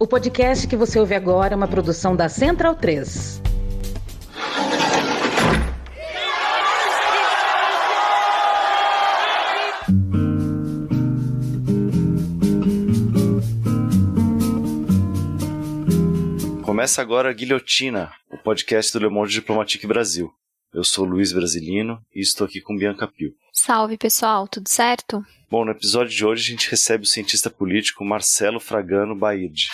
O podcast que você ouve agora é uma produção da Central 3. Começa agora a Guilhotina, o podcast do Le Monde Diplomatique Brasil. Eu sou Luiz Brasilino e estou aqui com Bianca Pio. Salve, pessoal, tudo certo? Bom, no episódio de hoje a gente recebe o cientista político Marcelo Fragano Baird.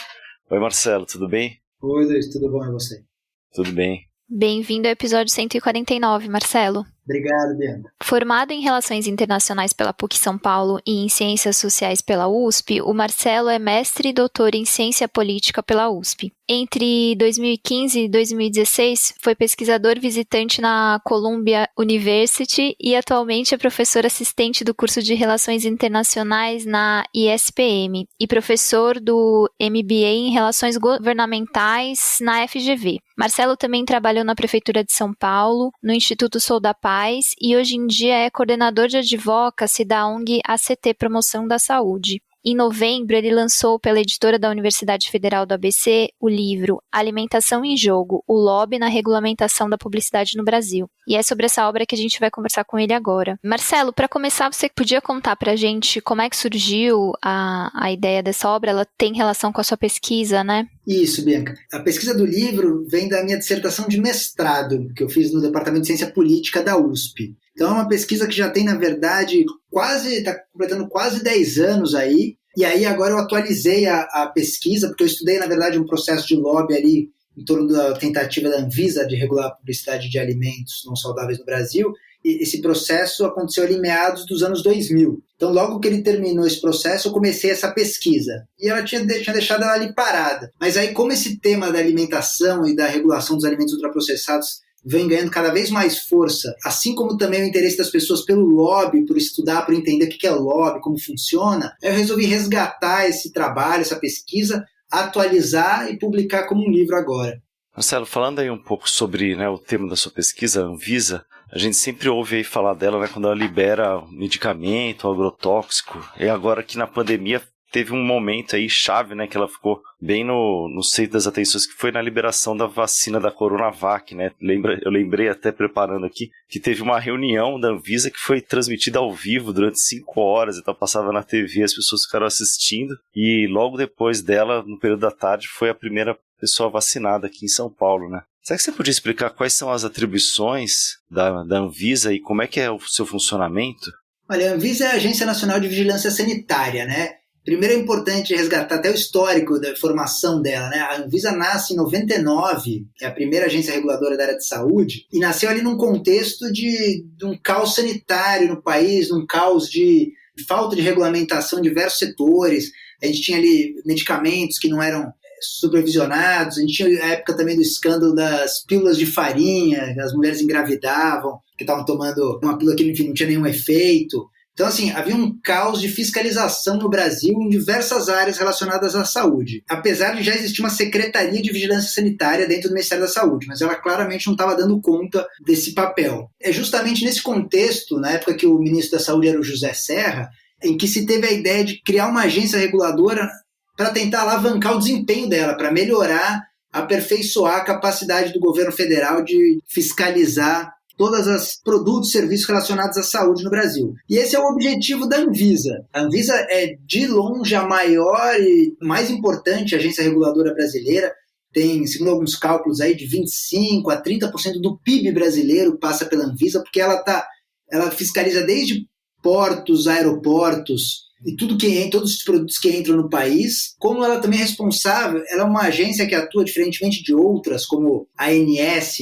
Oi, Marcelo, tudo bem? Oi, Luiz, tudo bom e você? Tudo bem. Bem-vindo ao episódio 149, Marcelo. Obrigado, Bianca. Formado em Relações Internacionais pela PUC São Paulo e em Ciências Sociais pela USP, o Marcelo é mestre e doutor em Ciência Política pela USP. Entre 2015 e 2016, foi pesquisador visitante na Columbia University e atualmente é professor assistente do curso de Relações Internacionais na ISPM e professor do MBA em Relações Governamentais na FGV. Marcelo também trabalhou na Prefeitura de São Paulo, no Instituto Sou da Paz e hoje em dia é coordenador de advocacy da ONG ACT Promoção da Saúde. Em novembro, ele lançou pela editora da Universidade Federal do ABC o livro Alimentação em Jogo, o lobby na regulamentação da publicidade no Brasil. E é sobre essa obra que a gente vai conversar com ele agora. Marcelo, para começar, você podia contar para a gente como é que surgiu a ideia dessa obra? Ela tem relação com a sua pesquisa, né? Isso, Bianca. A pesquisa do livro vem da minha dissertação de mestrado, que eu fiz no Departamento de Ciência Política da USP. Então é uma pesquisa que já tem, na verdade, está completando quase 10 anos aí. E aí agora eu atualizei a pesquisa, porque eu estudei, na verdade, um processo de lobby ali em torno da tentativa da Anvisa de regular a publicidade de alimentos não saudáveis no Brasil. E esse processo aconteceu ali em meados dos anos 2000. Então, logo que ele terminou esse processo, eu comecei essa pesquisa. E ela tinha deixado ela ali parada. Mas aí, como esse tema da alimentação e da regulação dos alimentos ultraprocessados vem ganhando cada vez mais força, assim como também o interesse das pessoas pelo lobby, por estudar, por entender o que é lobby, como funciona, eu resolvi resgatar esse trabalho, essa pesquisa, atualizar e publicar como um livro agora. Marcelo, falando aí um pouco sobre o tema da sua pesquisa, a Anvisa, a gente sempre ouve aí falar dela quando ela libera medicamento, agrotóxico, e agora aqui na pandemia teve um momento aí chave, que ela ficou bem no centro das atenções, que foi na liberação da vacina da Coronavac, Eu lembrei até preparando aqui que teve uma reunião da Anvisa que foi transmitida ao vivo durante 5 horas, então passava na TV, as pessoas ficaram assistindo, e logo depois dela, no período da tarde, foi a primeira pessoa vacinada aqui em São Paulo, Será que você podia explicar quais são as atribuições da Anvisa e como é que é o seu funcionamento? Olha, a Anvisa é a Agência Nacional de Vigilância Sanitária, Primeiro é importante resgatar até o histórico da formação dela, A Anvisa nasce em 99, é a primeira agência reguladora da área de saúde, e nasceu ali num contexto de um caos sanitário no país, num caos de falta de regulamentação em diversos setores. A gente tinha ali medicamentos que não eram supervisionados, a gente tinha a época também do escândalo das pílulas de farinha, as mulheres engravidavam, que estavam tomando uma pílula que, enfim, não tinha nenhum efeito. Então, assim, havia um caos de fiscalização no Brasil em diversas áreas relacionadas à saúde. Apesar de já existir uma Secretaria de Vigilância Sanitária dentro do Ministério da Saúde, mas ela claramente não estava dando conta desse papel. É justamente nesse contexto, na época que o ministro da Saúde era o José Serra, em que se teve a ideia de criar uma agência reguladora para tentar alavancar o desempenho dela, para melhorar, aperfeiçoar a capacidade do governo federal de fiscalizar todos os produtos e serviços relacionados à saúde no Brasil. E esse é o objetivo da Anvisa. A Anvisa é, de longe, a maior e mais importante agência reguladora brasileira. Tem, segundo alguns cálculos, aí, de 25% a 30% do PIB brasileiro passa pela Anvisa, porque ela fiscaliza desde portos, aeroportos e todos os produtos que entram no país, como ela também é responsável, ela é uma agência que atua diferentemente de outras, como a ANS,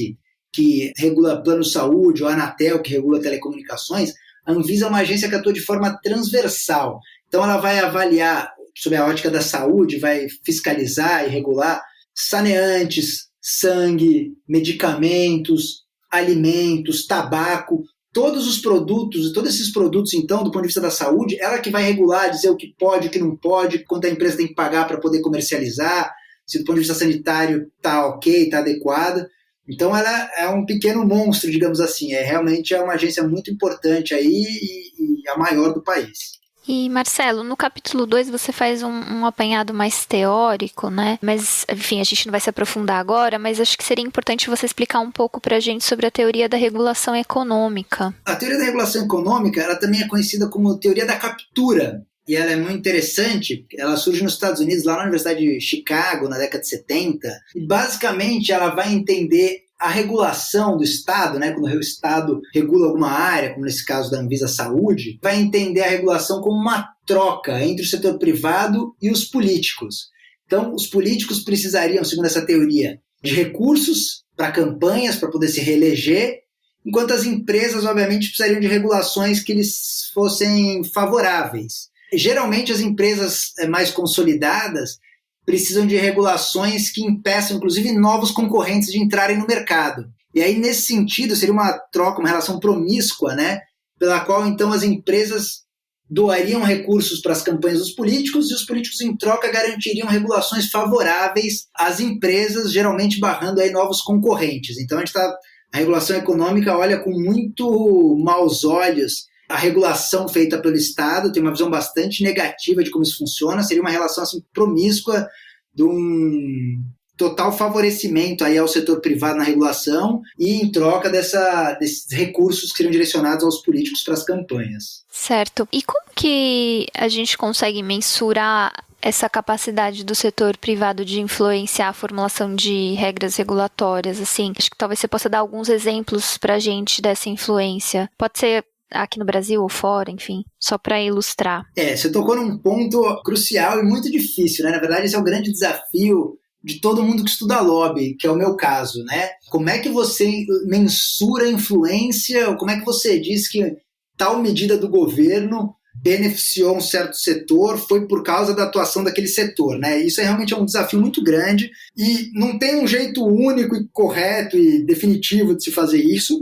que regula plano de saúde, ou a Anatel, que regula telecomunicações. A Anvisa é uma agência que atua de forma transversal. Então ela vai avaliar, sob a ótica da saúde, vai fiscalizar e regular saneantes, sangue, medicamentos, alimentos, tabaco, todos os produtos, todos esses produtos, então, do ponto de vista da saúde, ela que vai regular, dizer o que pode, o que não pode, quanto a empresa tem que pagar para poder comercializar, se do ponto de vista sanitário está ok, está adequada. Então ela é um pequeno monstro, digamos assim, realmente é uma agência muito importante aí e a maior do país. E, Marcelo, no capítulo 2 você faz um apanhado mais teórico, né? Mas, enfim, a gente não vai se aprofundar agora, mas acho que seria importante você explicar um pouco pra gente sobre a teoria da regulação econômica. A teoria da regulação econômica, ela também é conhecida como teoria da captura. E ela é muito interessante, ela surge nos Estados Unidos, lá na Universidade de Chicago, na década de 70, e basicamente ela vai entender a regulação do Estado, né, quando o Estado regula alguma área, como nesse caso da Anvisa Saúde, vai entender a regulação como uma troca entre o setor privado e os políticos. Então, os políticos precisariam, segundo essa teoria, de recursos para campanhas, para poder se reeleger, enquanto as empresas, obviamente, precisariam de regulações que lhes fossem favoráveis. Geralmente, as empresas mais consolidadas precisam de regulações que impeçam, inclusive, novos concorrentes de entrarem no mercado. E aí, nesse sentido, seria uma troca, uma relação promíscua, né, pela qual, então, as empresas doariam recursos para as campanhas dos políticos e os políticos, em troca, garantiriam regulações favoráveis às empresas, geralmente barrando aí novos concorrentes. Então, a regulação econômica olha com muito maus olhos a regulação feita pelo Estado, tem uma visão bastante negativa de como isso funciona, seria uma relação assim, promíscua de um total favorecimento aí ao setor privado na regulação e em troca desses recursos que seriam direcionados aos políticos para as campanhas. Certo. E como que a gente consegue mensurar essa capacidade do setor privado de influenciar a formulação de regras regulatórias? Assim, acho que talvez você possa dar alguns exemplos para a gente dessa influência. Pode ser aqui no Brasil ou fora, enfim, só para ilustrar. Você tocou num ponto crucial e muito difícil, né? Na verdade, esse é o grande desafio de todo mundo que estuda lobby, que é o meu caso, né? Como é que você mensura a influência, ou como é que você diz que tal medida do governo beneficiou um certo setor, foi por causa da atuação daquele setor, né? Isso realmente é um desafio muito grande e não tem um jeito único e correto e definitivo de se fazer isso,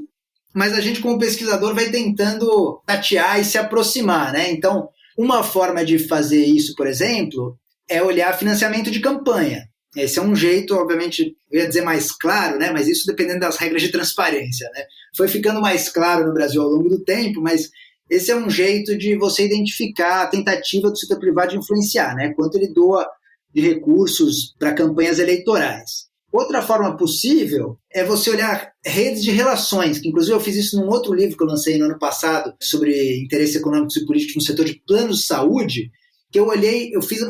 mas a gente, como pesquisador, vai tentando tatear e se aproximar, né? Então, uma forma de fazer isso, por exemplo, é olhar financiamento de campanha. Esse é um jeito, obviamente, eu ia dizer mais claro, né? Mas isso dependendo das regras de transparência, né? Foi ficando mais claro no Brasil ao longo do tempo, mas esse é um jeito de você identificar a tentativa do setor privado de influenciar, né? Quanto ele doa de recursos para campanhas eleitorais. Outra forma possível é você olhar redes de relações, que inclusive eu fiz isso num outro livro que eu lancei no ano passado sobre interesses econômicos e políticos no setor de planos de saúde, que eu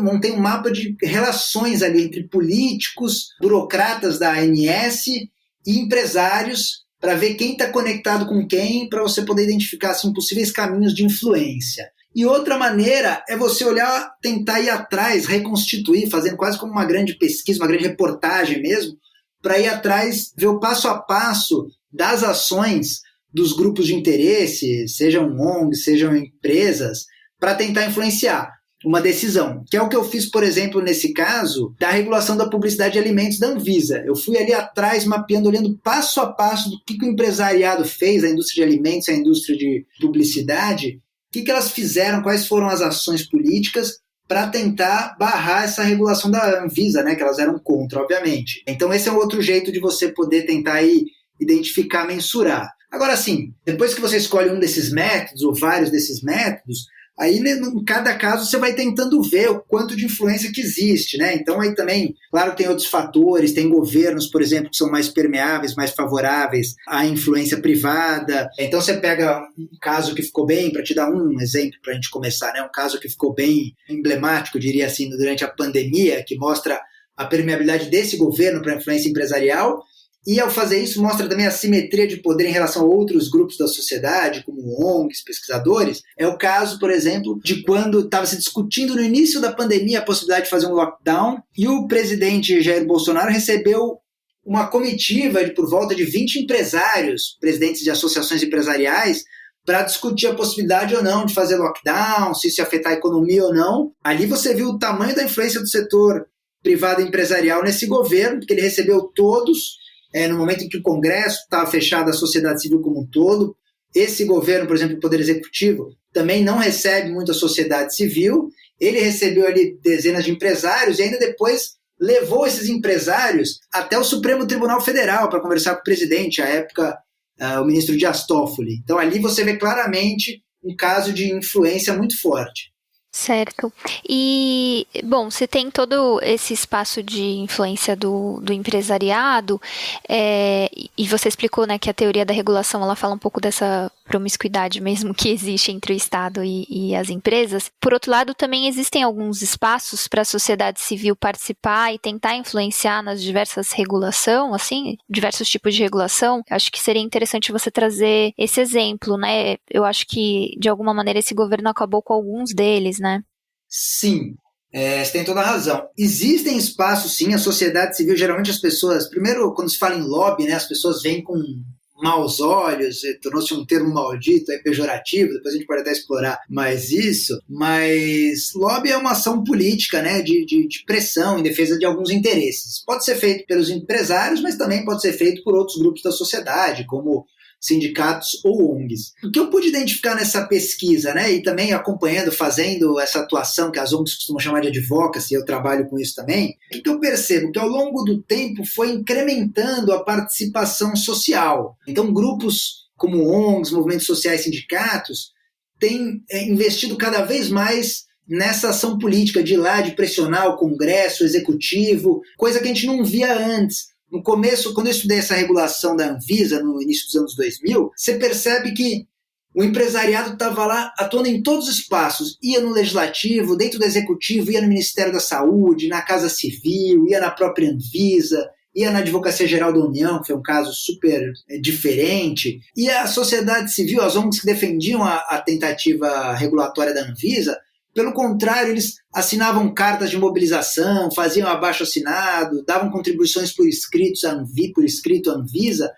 montei um mapa de relações ali entre políticos, burocratas da ANS e empresários para ver quem está conectado com quem, para você poder identificar assim, possíveis caminhos de influência. E outra maneira é você olhar, tentar ir atrás, reconstituir, fazendo quase como uma grande pesquisa, uma grande reportagem mesmo, para ir atrás, ver o passo a passo das ações dos grupos de interesse, sejam ONGs, sejam empresas, para tentar influenciar uma decisão, que é o que eu fiz, por exemplo, nesse caso, da regulação da publicidade de alimentos da Anvisa. Eu fui ali atrás, mapeando, olhando passo a passo do que o empresariado fez, a indústria de alimentos, a indústria de publicidade, o que elas fizeram, quais foram as ações políticas para tentar barrar essa regulação da Anvisa, né, que elas eram contra, obviamente. Então esse é um outro jeito de você poder tentar aí identificar, mensurar. Agora sim, depois que você escolhe um desses métodos, ou vários desses métodos, aí em cada caso você vai tentando ver o quanto de influência que existe, né? Então aí também, claro, tem outros fatores, tem governos, por exemplo, que são mais permeáveis, mais favoráveis à influência privada. Então você pega um caso que ficou bem, para te dar um exemplo para a gente começar, né? Um caso que ficou bem emblemático, diria assim, durante a pandemia, que mostra a permeabilidade desse governo para a influência empresarial. E ao fazer isso mostra também a simetria de poder em relação a outros grupos da sociedade, como ONGs, pesquisadores. É o caso, por exemplo, de quando estava se discutindo no início da pandemia a possibilidade de fazer um lockdown e o presidente Jair Bolsonaro recebeu uma comitiva de por volta de 20 empresários, presidentes de associações empresariais, para discutir a possibilidade ou não de fazer lockdown, se isso ia afetar a economia ou não. Ali você viu o tamanho da influência do setor privado e empresarial nesse governo, porque ele recebeu todos. No momento em que o Congresso estava fechado, a sociedade civil como um todo. Esse governo, por exemplo, o Poder Executivo, também não recebe muito a sociedade civil. Ele recebeu ali dezenas de empresários e ainda depois levou esses empresários até o Supremo Tribunal Federal para conversar com o presidente, à época, o ministro Dias Toffoli. Então ali você vê claramente um caso de influência muito forte. Certo. E, bom, você tem todo esse espaço de influência do empresariado, e você explicou, né, que a teoria da regulação ela fala um pouco dessa promiscuidade mesmo que existe entre o Estado e as empresas. Por outro lado, também existem alguns espaços para a sociedade civil participar e tentar influenciar nas diversas regulações, assim, diversos tipos de regulação. Acho que seria interessante você trazer esse exemplo, né? Eu acho que, de alguma maneira, esse governo acabou com alguns deles, né? Sim, você tem toda a razão. Existem espaços, sim, a sociedade civil, geralmente as pessoas, primeiro, quando se fala em lobby, né, as pessoas veem com maus olhos, tornou-se um termo maldito, pejorativo, depois a gente pode até explorar mais isso, mas lobby é uma ação política, né, de pressão em defesa de alguns interesses. Pode ser feito pelos empresários, mas também pode ser feito por outros grupos da sociedade, como sindicatos ou ONGs. O que eu pude identificar nessa pesquisa, né, e também acompanhando, fazendo essa atuação que as ONGs costumam chamar de advocacy, eu trabalho com isso também, o que eu percebo? Que ao longo do tempo foi incrementando a participação social. Então, grupos como ONGs, movimentos sociais, sindicatos, têm investido cada vez mais nessa ação política de ir lá, de pressionar o Congresso, o Executivo, coisa que a gente não via antes. No começo, quando eu estudei essa regulação da Anvisa, no início dos anos 2000, você percebe que o empresariado estava lá atuando em todos os espaços. Ia no Legislativo, dentro do Executivo, ia no Ministério da Saúde, na Casa Civil, ia na própria Anvisa, ia na Advocacia Geral da União, que foi um caso super diferente. E a sociedade civil, as ONGs que defendiam a tentativa regulatória da Anvisa, pelo contrário, eles assinavam cartas de mobilização, faziam abaixo-assinado, davam contribuições por escrito à Anvisa,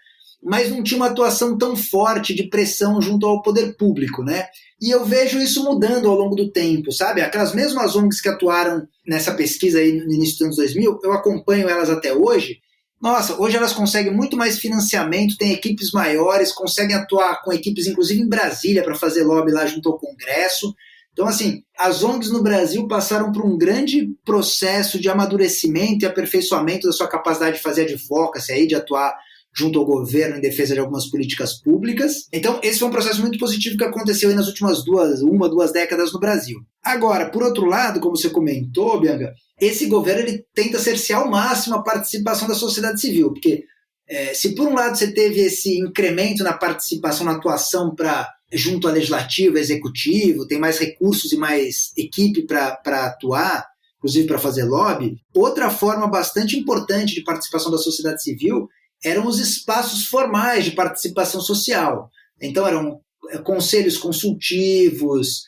mas não tinha uma atuação tão forte de pressão junto ao poder público, né? E eu vejo isso mudando ao longo do tempo, sabe? Aquelas mesmas ONGs que atuaram nessa pesquisa aí no início dos anos 2000, eu acompanho elas até hoje. Nossa, hoje elas conseguem muito mais financiamento, têm equipes maiores, conseguem atuar com equipes, inclusive em Brasília, para fazer lobby lá junto ao Congresso. Então, assim, as ONGs no Brasil passaram por um grande processo de amadurecimento e aperfeiçoamento da sua capacidade de fazer advocacy, de atuar junto ao governo em defesa de algumas políticas públicas. Então, esse foi um processo muito positivo que aconteceu aí nas últimas duas décadas no Brasil. Agora, por outro lado, como você comentou, Bianca, esse governo ele tenta cercear ao máximo a participação da sociedade civil, porque se por um lado você teve esse incremento na participação, na atuação junto ao legislativo, executivo, tem mais recursos e mais equipe para atuar, inclusive para fazer lobby. Outra forma bastante importante de participação da sociedade civil eram os espaços formais de participação social. Então eram conselhos consultivos,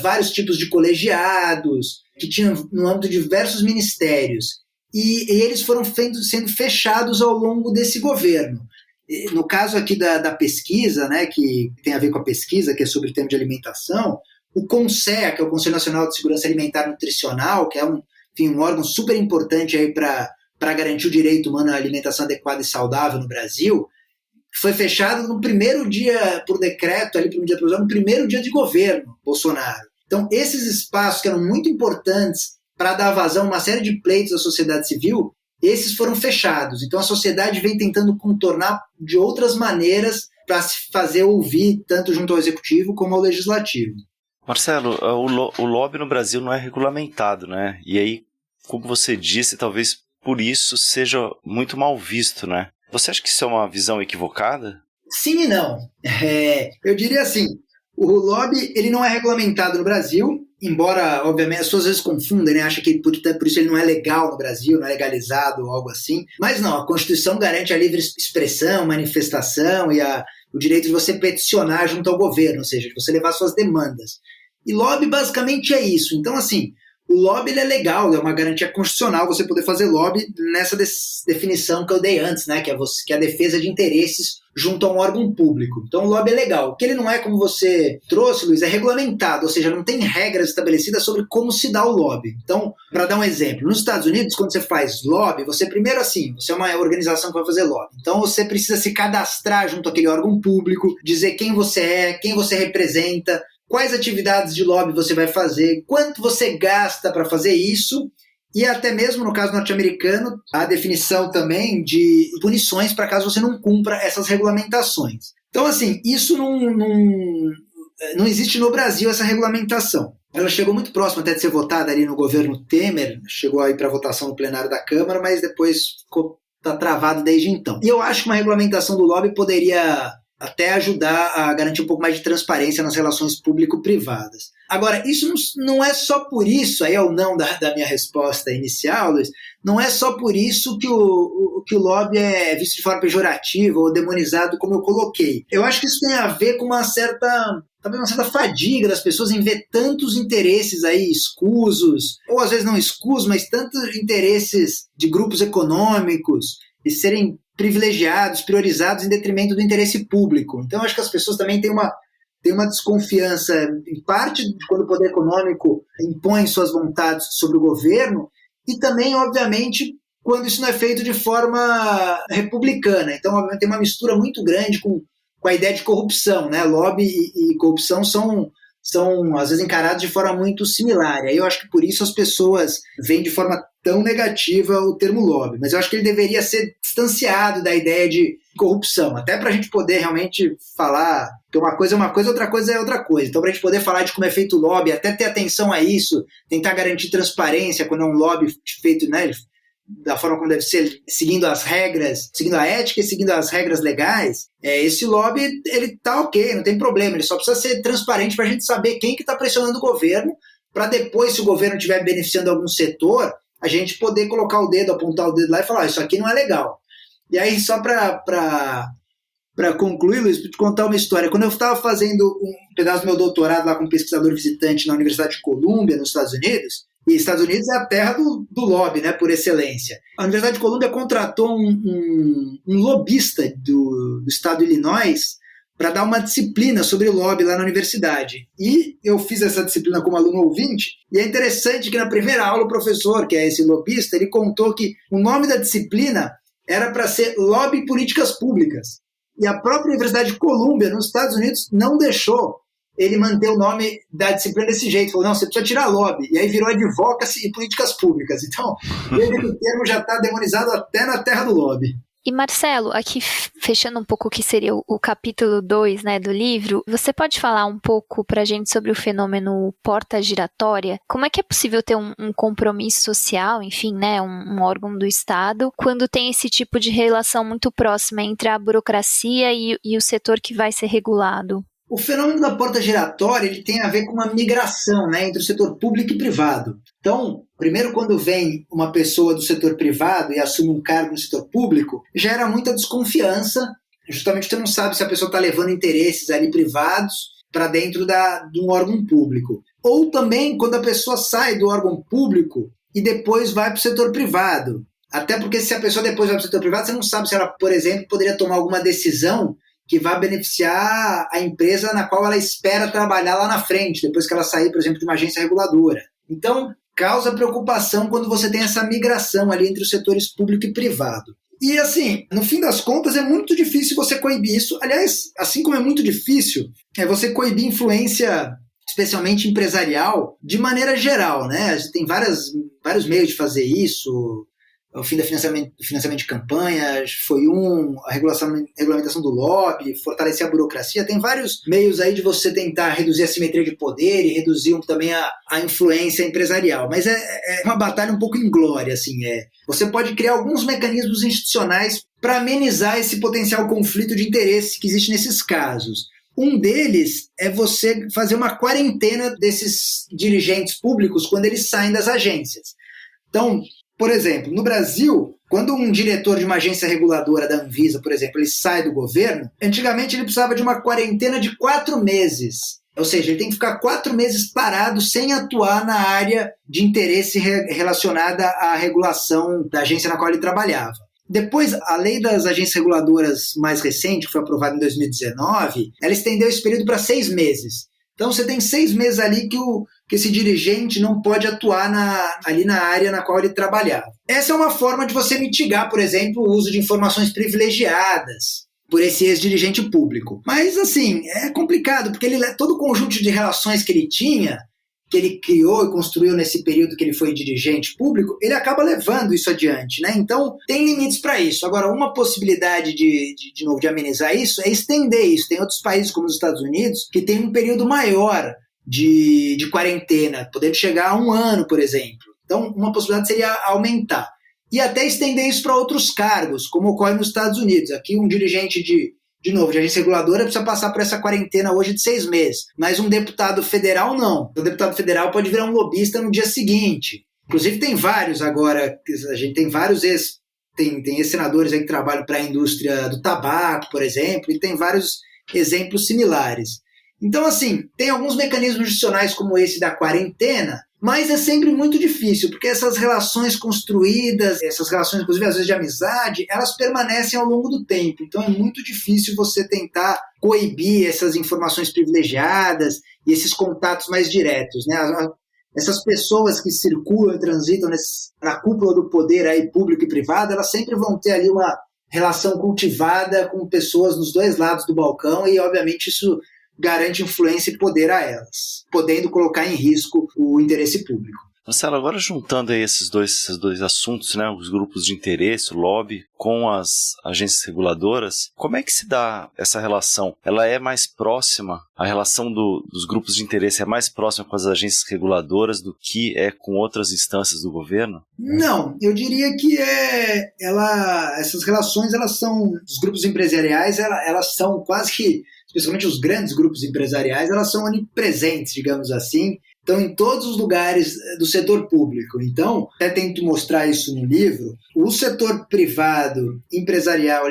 vários tipos de colegiados, que tinham no âmbito de diversos ministérios. E eles foram sendo fechados ao longo desse governo. No caso aqui da pesquisa, né, que tem a ver com a pesquisa, que é sobre o tema de alimentação, o CONSEA, que é o Conselho Nacional de Segurança Alimentar e Nutricional, que é um órgão super importante para garantir o direito humano à alimentação adequada e saudável no Brasil, foi fechado no primeiro dia, por decreto, no primeiro dia de governo Bolsonaro. Então, esses espaços que eram muito importantes para dar vazão a uma série de pleitos da sociedade civil, esses foram fechados. Então a sociedade vem tentando contornar de outras maneiras para se fazer ouvir, tanto junto ao executivo como ao legislativo. Marcelo, o lobby no Brasil não é regulamentado, né? E aí, como você disse, talvez por isso seja muito mal visto, né? Você acha que isso é uma visão equivocada? Sim e não. Eu diria assim, o lobby ele não é regulamentado no Brasil, embora, obviamente, as pessoas às vezes confundem, né? Acham que por isso ele não é legal no Brasil, não é legalizado ou algo assim. Mas não, a Constituição garante a livre expressão, manifestação e o direito de você peticionar junto ao governo, ou seja, de você levar suas demandas. E lobby basicamente é isso. Então, assim, o lobby ele é legal, é uma garantia constitucional você poder fazer lobby nessa definição que eu dei antes, né? Que é a defesa de interesses junto a um órgão público. Então o lobby é legal. O que ele não é, como você trouxe, Luiz, é regulamentado, ou seja, não tem regras estabelecidas sobre como se dá o lobby. Então, para dar um exemplo, nos Estados Unidos, quando você faz lobby, você primeiro você é uma organização que vai fazer lobby. Então você precisa se cadastrar junto àquele órgão público, dizer quem você é, quem você representa, quais atividades de lobby você vai fazer, quanto você gasta para fazer isso, e até mesmo no caso norte-americano, a definição também de punições para caso você não cumpra essas regulamentações. Então, assim, isso não existe no Brasil, essa regulamentação. ela chegou muito próxima até de ser votada ali no governo Temer, chegou aí para votação no plenário da Câmara, mas depois está travado desde então. E eu acho que uma regulamentação do lobby poderia até ajudar a garantir um pouco mais de transparência nas relações público-privadas. Agora, isso não é só por isso, aí é o não da minha resposta inicial, Luiz, não é só por isso que o lobby é visto de forma pejorativa ou demonizado, como eu coloquei. Eu acho que isso tem a ver com talvez uma certa fadiga das pessoas em ver tantos interesses aí escusos, ou às vezes não escusos, mas tantos interesses de grupos econômicos e serem privilegiados, priorizados em detrimento do interesse público. Então, acho que as pessoas também têm uma desconfiança, em parte, quando o poder econômico impõe suas vontades sobre o governo, e também, obviamente, quando isso não é feito de forma republicana. Então, obviamente, tem uma mistura muito grande com a ideia de corrupção, né? Lobby e corrupção são, às vezes, encarados de forma muito similar. E aí eu acho que por isso as pessoas veem de forma tão negativa o termo lobby. Mas eu acho que ele deveria ser distanciado da ideia de corrupção, até para a gente poder realmente falar que uma coisa é uma coisa, outra coisa é outra coisa. Então, para a gente poder falar de como é feito o lobby, até ter atenção a isso, tentar garantir transparência quando é um lobby feito, né, da forma como deve ser, seguindo as regras, seguindo a ética e seguindo as regras legais, esse lobby, ele tá ok, não tem problema, ele só precisa ser transparente para a gente saber quem que está pressionando o governo, para depois, se o governo estiver beneficiando algum setor, a gente poder colocar o dedo, apontar o dedo lá e falar, isso aqui não é legal. E aí, só para concluir, Luiz, para te contar uma história. Quando eu estava fazendo um pedaço do meu doutorado lá como pesquisador visitante na Universidade de Colômbia, nos Estados Unidos, e Estados Unidos é a terra do lobby, né, por excelência. A Universidade de Colômbia contratou um lobista do estado de Illinois para dar uma disciplina sobre lobby lá na universidade. E eu fiz essa disciplina como aluno ouvinte, e é interessante que na primeira aula o professor, que é esse lobista, ele contou que o nome da disciplina era para ser Lobby e Políticas Públicas. E a própria Universidade de Colômbia, nos Estados Unidos, não deixou ele manter o nome da disciplina desse jeito. Falou, não, você precisa tirar lobby. E aí virou Advocacy e Políticas Públicas. Então, o termo já está demonizado até na terra do lobby. E Marcelo, aqui fechando um pouco o que seria o capítulo 2, né, do livro, você pode falar um pouco para a gente sobre o fenômeno porta giratória? Como é que é possível ter um compromisso social, enfim, né, um órgão do Estado, quando tem esse tipo de relação muito próxima entre a burocracia e o setor que vai ser regulado? O fenômeno da porta giratória ele tem a ver com uma migração, né, entre o setor público e privado. Então, primeiro, quando vem uma pessoa do setor privado e assume um cargo no setor público, gera muita desconfiança, justamente porque você não sabe se a pessoa está levando interesses ali privados para dentro de um órgão público. Ou também quando a pessoa sai do órgão público e depois vai para o setor privado. Até porque se a pessoa depois vai para o setor privado, você não sabe se ela, por exemplo, poderia tomar alguma decisão que vai beneficiar a empresa na qual ela espera trabalhar lá na frente, depois que ela sair, por exemplo, de uma agência reguladora. Então, causa preocupação quando você tem essa migração ali entre os setores público e privado. E, assim, no fim das contas, é muito difícil você coibir isso. Aliás, assim como é muito difícil você coibir influência, especialmente empresarial, de maneira geral, né? A gente tem vários meios de fazer isso. O fim do financiamento de campanhas, foi a regulamentação do lobby, fortalecer a burocracia. Tem vários meios aí de você tentar reduzir a simetria de poder e reduzir também a influência empresarial. Mas é uma batalha um pouco inglória, assim. Você pode criar alguns mecanismos institucionais para amenizar esse potencial conflito de interesse que existe nesses casos. Um deles é você fazer uma quarentena desses dirigentes públicos quando eles saem das agências. Então, por exemplo, no Brasil, quando um diretor de uma agência reguladora da Anvisa, por exemplo, ele sai do governo, antigamente ele precisava de uma quarentena de 4 meses. Ou seja, ele tem que ficar 4 meses parado sem atuar na área de interesse relacionada à regulação da agência na qual ele trabalhava. Depois, a lei das agências reguladoras mais recente, que foi aprovada em 2019, ela estendeu esse período para 6 meses. Então, você tem 6 meses ali que esse dirigente não pode atuar ali na área na qual ele trabalhava. Essa é uma forma de você mitigar, por exemplo, o uso de informações privilegiadas por esse ex-dirigente público. Mas, assim, é complicado, porque todo o conjunto de relações que ele tinha, que ele criou e construiu nesse período que ele foi dirigente público, ele acaba levando isso adiante, né? Então, tem limites para isso. Agora, uma possibilidade de amenizar isso é estender isso. Tem outros países, como os Estados Unidos, que tem um período maior de quarentena, podendo chegar a 1 ano, por exemplo. Então, uma possibilidade seria aumentar. E até estender isso para outros cargos, como ocorre nos Estados Unidos. Aqui um dirigente de agência reguladora precisa passar por essa quarentena hoje de 6 meses, mas um deputado federal não. O deputado federal pode virar um lobista no dia seguinte. Inclusive tem vários agora, a gente tem vários tem ex-senadores aí que trabalham para a indústria do tabaco, por exemplo, e tem vários exemplos similares. Então, assim, tem alguns mecanismos institucionais como esse da quarentena, mas é sempre muito difícil, porque essas relações construídas, essas relações, inclusive às vezes de amizade, elas permanecem ao longo do tempo. Então é muito difícil você tentar coibir essas informações privilegiadas e esses contatos mais diretos, né? Essas pessoas que circulam e transitam na cúpula do poder aí, público e privado, elas sempre vão ter ali uma relação cultivada com pessoas nos dois lados do balcão e, obviamente, isso garante influência e poder a elas, podendo colocar em risco o interesse público. Marcelo, agora juntando aí esses dois assuntos, né, os grupos de interesse, o lobby, com as agências reguladoras, como é que se dá essa relação? Ela é mais próxima, a relação dos grupos de interesse é mais próxima com as agências reguladoras do que é com outras instâncias do governo? Não, eu diria que essas relações, elas são, os grupos empresariais, elas são quase que, especialmente os grandes grupos empresariais, elas são onipresentes, digamos assim, estão em todos os lugares do setor público. Então, até tento mostrar isso no livro, o setor privado, empresarial,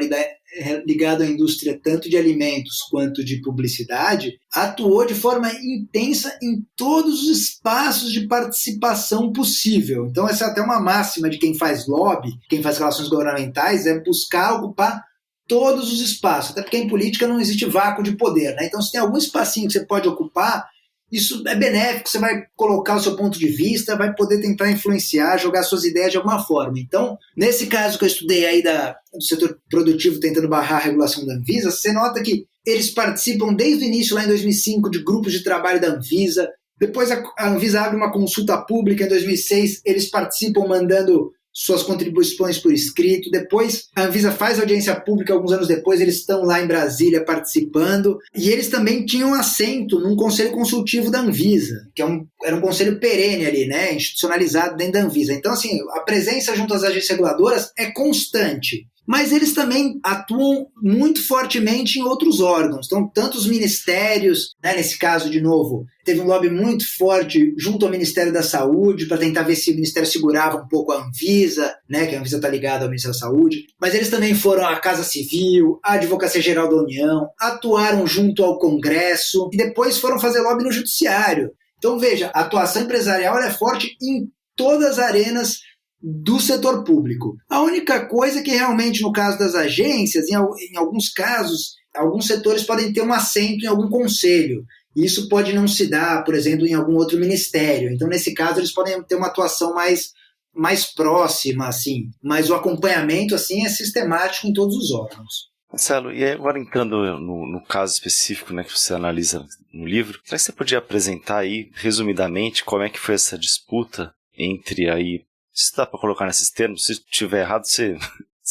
ligado à indústria tanto de alimentos quanto de publicidade, atuou de forma intensa em todos os espaços de participação possível. Então, essa é até uma máxima de quem faz lobby, quem faz relações governamentais, é buscar ocupar todos os espaços, até porque em política não existe vácuo de poder, né? Então, se tem algum espacinho que você pode ocupar, isso é benéfico, você vai colocar o seu ponto de vista, vai poder tentar influenciar, jogar suas ideias de alguma forma. Então, nesse caso que eu estudei aí do setor produtivo tentando barrar a regulação da Anvisa, você nota que eles participam desde o início, lá em 2005, de grupos de trabalho da Anvisa. Depois a Anvisa abre uma consulta pública em 2006, eles participam mandando suas contribuições por escrito. Depois a Anvisa faz audiência pública, alguns anos depois eles estão lá em Brasília participando, e eles também tinham assento num conselho consultivo da Anvisa, que era um conselho perene ali, né, institucionalizado dentro da Anvisa. Então, assim, a presença junto às agências reguladoras é constante. Mas eles também atuam muito fortemente em outros órgãos. Então, tanto os ministérios, né, nesse caso, de novo, teve um lobby muito forte junto ao Ministério da Saúde para tentar ver se o Ministério segurava um pouco a Anvisa, né, que a Anvisa está ligada ao Ministério da Saúde. Mas eles também foram à Casa Civil, à Advocacia Geral da União, atuaram junto ao Congresso e depois foram fazer lobby no Judiciário. Então, veja, a atuação empresarial é forte em todas as arenas do setor público. A única coisa é que realmente no caso das agências, em alguns casos, alguns setores podem ter um assento em algum conselho. E isso pode não se dar, por exemplo, em algum outro ministério. Então, nesse caso, eles podem ter uma atuação mais próxima, assim. Mas o acompanhamento, assim, é sistemático em todos os órgãos. Marcelo, e agora entrando no caso específico, né, que você analisa no livro, será que você podia apresentar aí, resumidamente, como é que foi essa disputa entre aí, se dá para colocar nesses termos, se estiver errado, você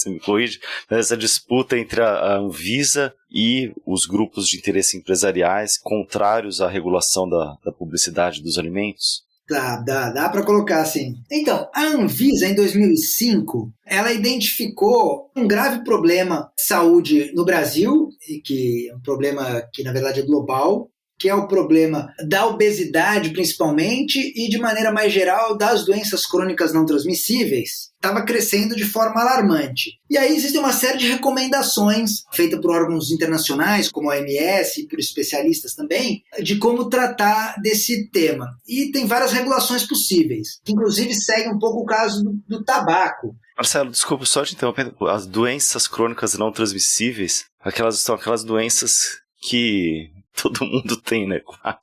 me corrige, essa disputa entre a Anvisa e os grupos de interesse empresariais contrários à regulação da publicidade dos alimentos? Dá para colocar assim. Então, a Anvisa, em 2005, ela identificou um grave problema de saúde no Brasil, e que é um problema que, na verdade, é global, que é o problema da obesidade, principalmente, e, de maneira mais geral, das doenças crônicas não transmissíveis, estava crescendo de forma alarmante. E aí existe uma série de recomendações feitas por órgãos internacionais, como a OMS, e por especialistas também, de como tratar desse tema. E tem várias regulações possíveis, que inclusive seguem um pouco o caso do tabaco. Marcelo, desculpa só te interromper. As doenças crônicas não transmissíveis, são aquelas doenças que todo mundo tem, né? Quase.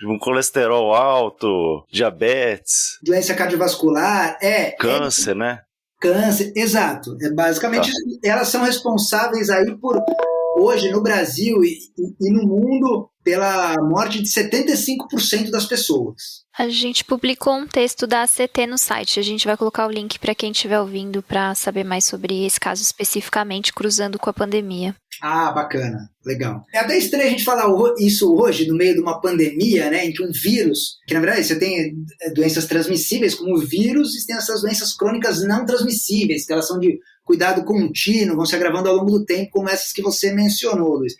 Um colesterol alto, diabetes. Doença cardiovascular, câncer, né? Câncer, exato. Basicamente, elas são responsáveis aí por, hoje, no Brasil e no mundo, pela morte de 75% das pessoas. A gente publicou um texto da ACT no site. A gente vai colocar o link para quem estiver ouvindo para saber mais sobre esse caso especificamente, cruzando com a pandemia. Ah, bacana, legal. É até estranho a gente falar isso hoje, no meio de uma pandemia, né, em que um vírus, que na verdade você tem doenças transmissíveis como o vírus, e tem essas doenças crônicas não transmissíveis, que elas são de cuidado contínuo, vão se agravando ao longo do tempo, como essas que você mencionou, Luiz.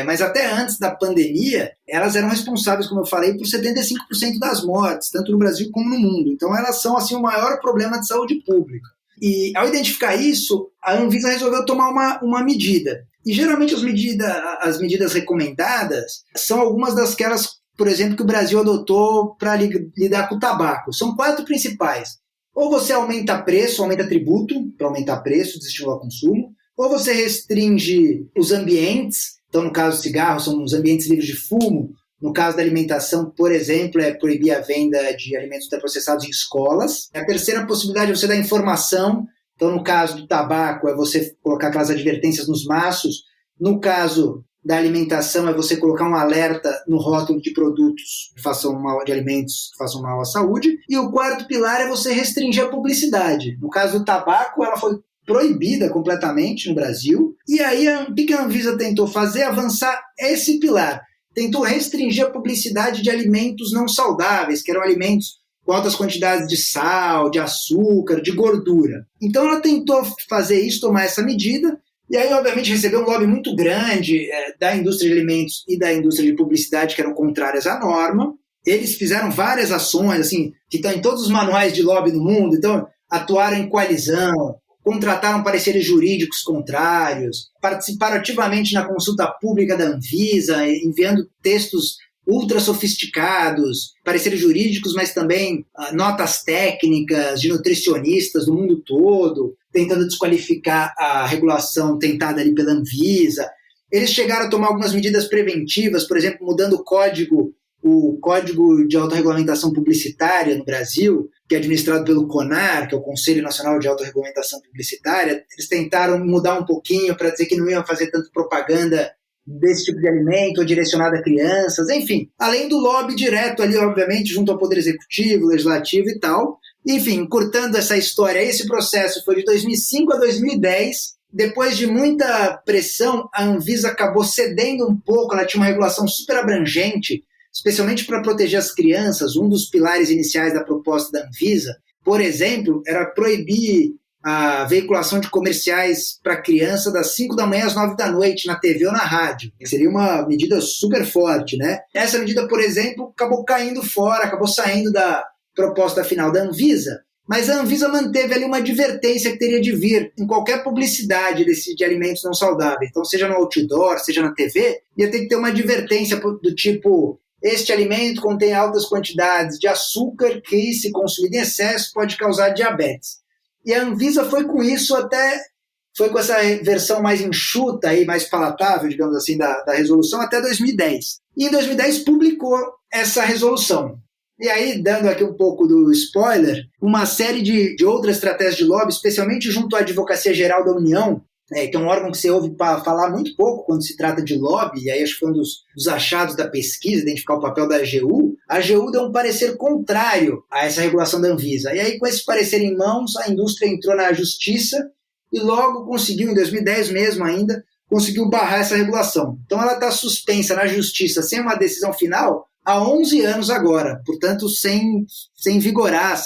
Mas até antes da pandemia, elas eram responsáveis, como eu falei, por 75% das mortes, tanto no Brasil como no mundo. Então elas são assim, o maior problema de saúde pública. E ao identificar isso, a Anvisa resolveu tomar uma medida. E geralmente as medidas recomendadas são algumas daquelas, por exemplo, que o Brasil adotou para lidar com o tabaco. São 4 principais. Ou você aumenta preço, aumenta tributo para aumentar preço, desestimular o consumo. Ou você restringe os ambientes. Então, no caso do cigarro, são os ambientes livres de fumo. No caso da alimentação, por exemplo, é proibir a venda de alimentos ultraprocessados em escolas. A terceira possibilidade é você dar informação. Então, no caso do tabaco, é você colocar aquelas advertências nos maços. No caso da alimentação, é você colocar um alerta no rótulo de produtos que façam mal, de alimentos que façam mal à saúde. E o quarto pilar é você restringir a publicidade. No caso do tabaco, ela foi proibida completamente no Brasil. E aí, o que a Anvisa tentou fazer? Avançar esse pilar. Tentou restringir a publicidade de alimentos não saudáveis, que eram alimentos com altas quantidades de sal, de açúcar, de gordura. Então ela tentou fazer isso, tomar essa medida, e aí obviamente recebeu um lobby muito grande da indústria de alimentos e da indústria de publicidade, que eram contrárias à norma. Eles fizeram várias ações, assim, que estão em todos os manuais de lobby do mundo, então atuaram em coalizão, contrataram pareceres jurídicos contrários, participaram ativamente na consulta pública da Anvisa, enviando textos ultra sofisticados, pareceres jurídicos, mas também notas técnicas de nutricionistas do mundo todo, tentando desqualificar a regulação tentada ali pela Anvisa. Eles chegaram a tomar algumas medidas preventivas, por exemplo, mudando o Código de Autorregulamentação Publicitária no Brasil, que é administrado pelo CONAR, que é o Conselho Nacional de Autorregulamentação Publicitária. Eles tentaram mudar um pouquinho para dizer que não iam fazer tanta propaganda desse tipo de alimento ou direcionado a crianças, enfim. Além do lobby direto ali, obviamente, junto ao Poder Executivo, Legislativo e tal. Enfim, cortando essa história, esse processo foi de 2005 a 2010. Depois de muita pressão, a Anvisa acabou cedendo um pouco, ela tinha uma regulação super abrangente, especialmente para proteger as crianças. Um dos pilares iniciais da proposta da Anvisa, por exemplo, era proibir a veiculação de comerciais para criança das 5 da manhã às 9 da noite na TV ou na rádio. Seria uma medida super forte, né? Essa medida, por exemplo, acabou caindo fora, acabou saindo da proposta final da Anvisa, mas a Anvisa manteve ali uma advertência que teria de vir em qualquer publicidade de alimentos não saudáveis. Então, seja no outdoor, seja na TV, ia ter que ter uma advertência do tipo: este alimento contém altas quantidades de açúcar que, se consumido em excesso, pode causar diabetes. E a Anvisa foi com isso foi com essa versão mais enxuta e mais palatável, digamos assim, da resolução até 2010. E em 2010 publicou essa resolução. E aí, dando aqui um pouco do spoiler, uma série de outras estratégias de lobby, especialmente junto à Advocacia Geral da União, que é um órgão que você ouve falar muito pouco quando se trata de lobby, e aí acho que foi um dos achados da pesquisa, identificar o papel da AGU. A AGU deu um parecer contrário a essa regulação da Anvisa. E aí, com esse parecer em mãos, a indústria entrou na justiça e logo conseguiu, em 2010 mesmo ainda, conseguiu barrar essa regulação. Então ela está suspensa na justiça sem uma decisão final há 11 anos agora, portanto sem vigorar,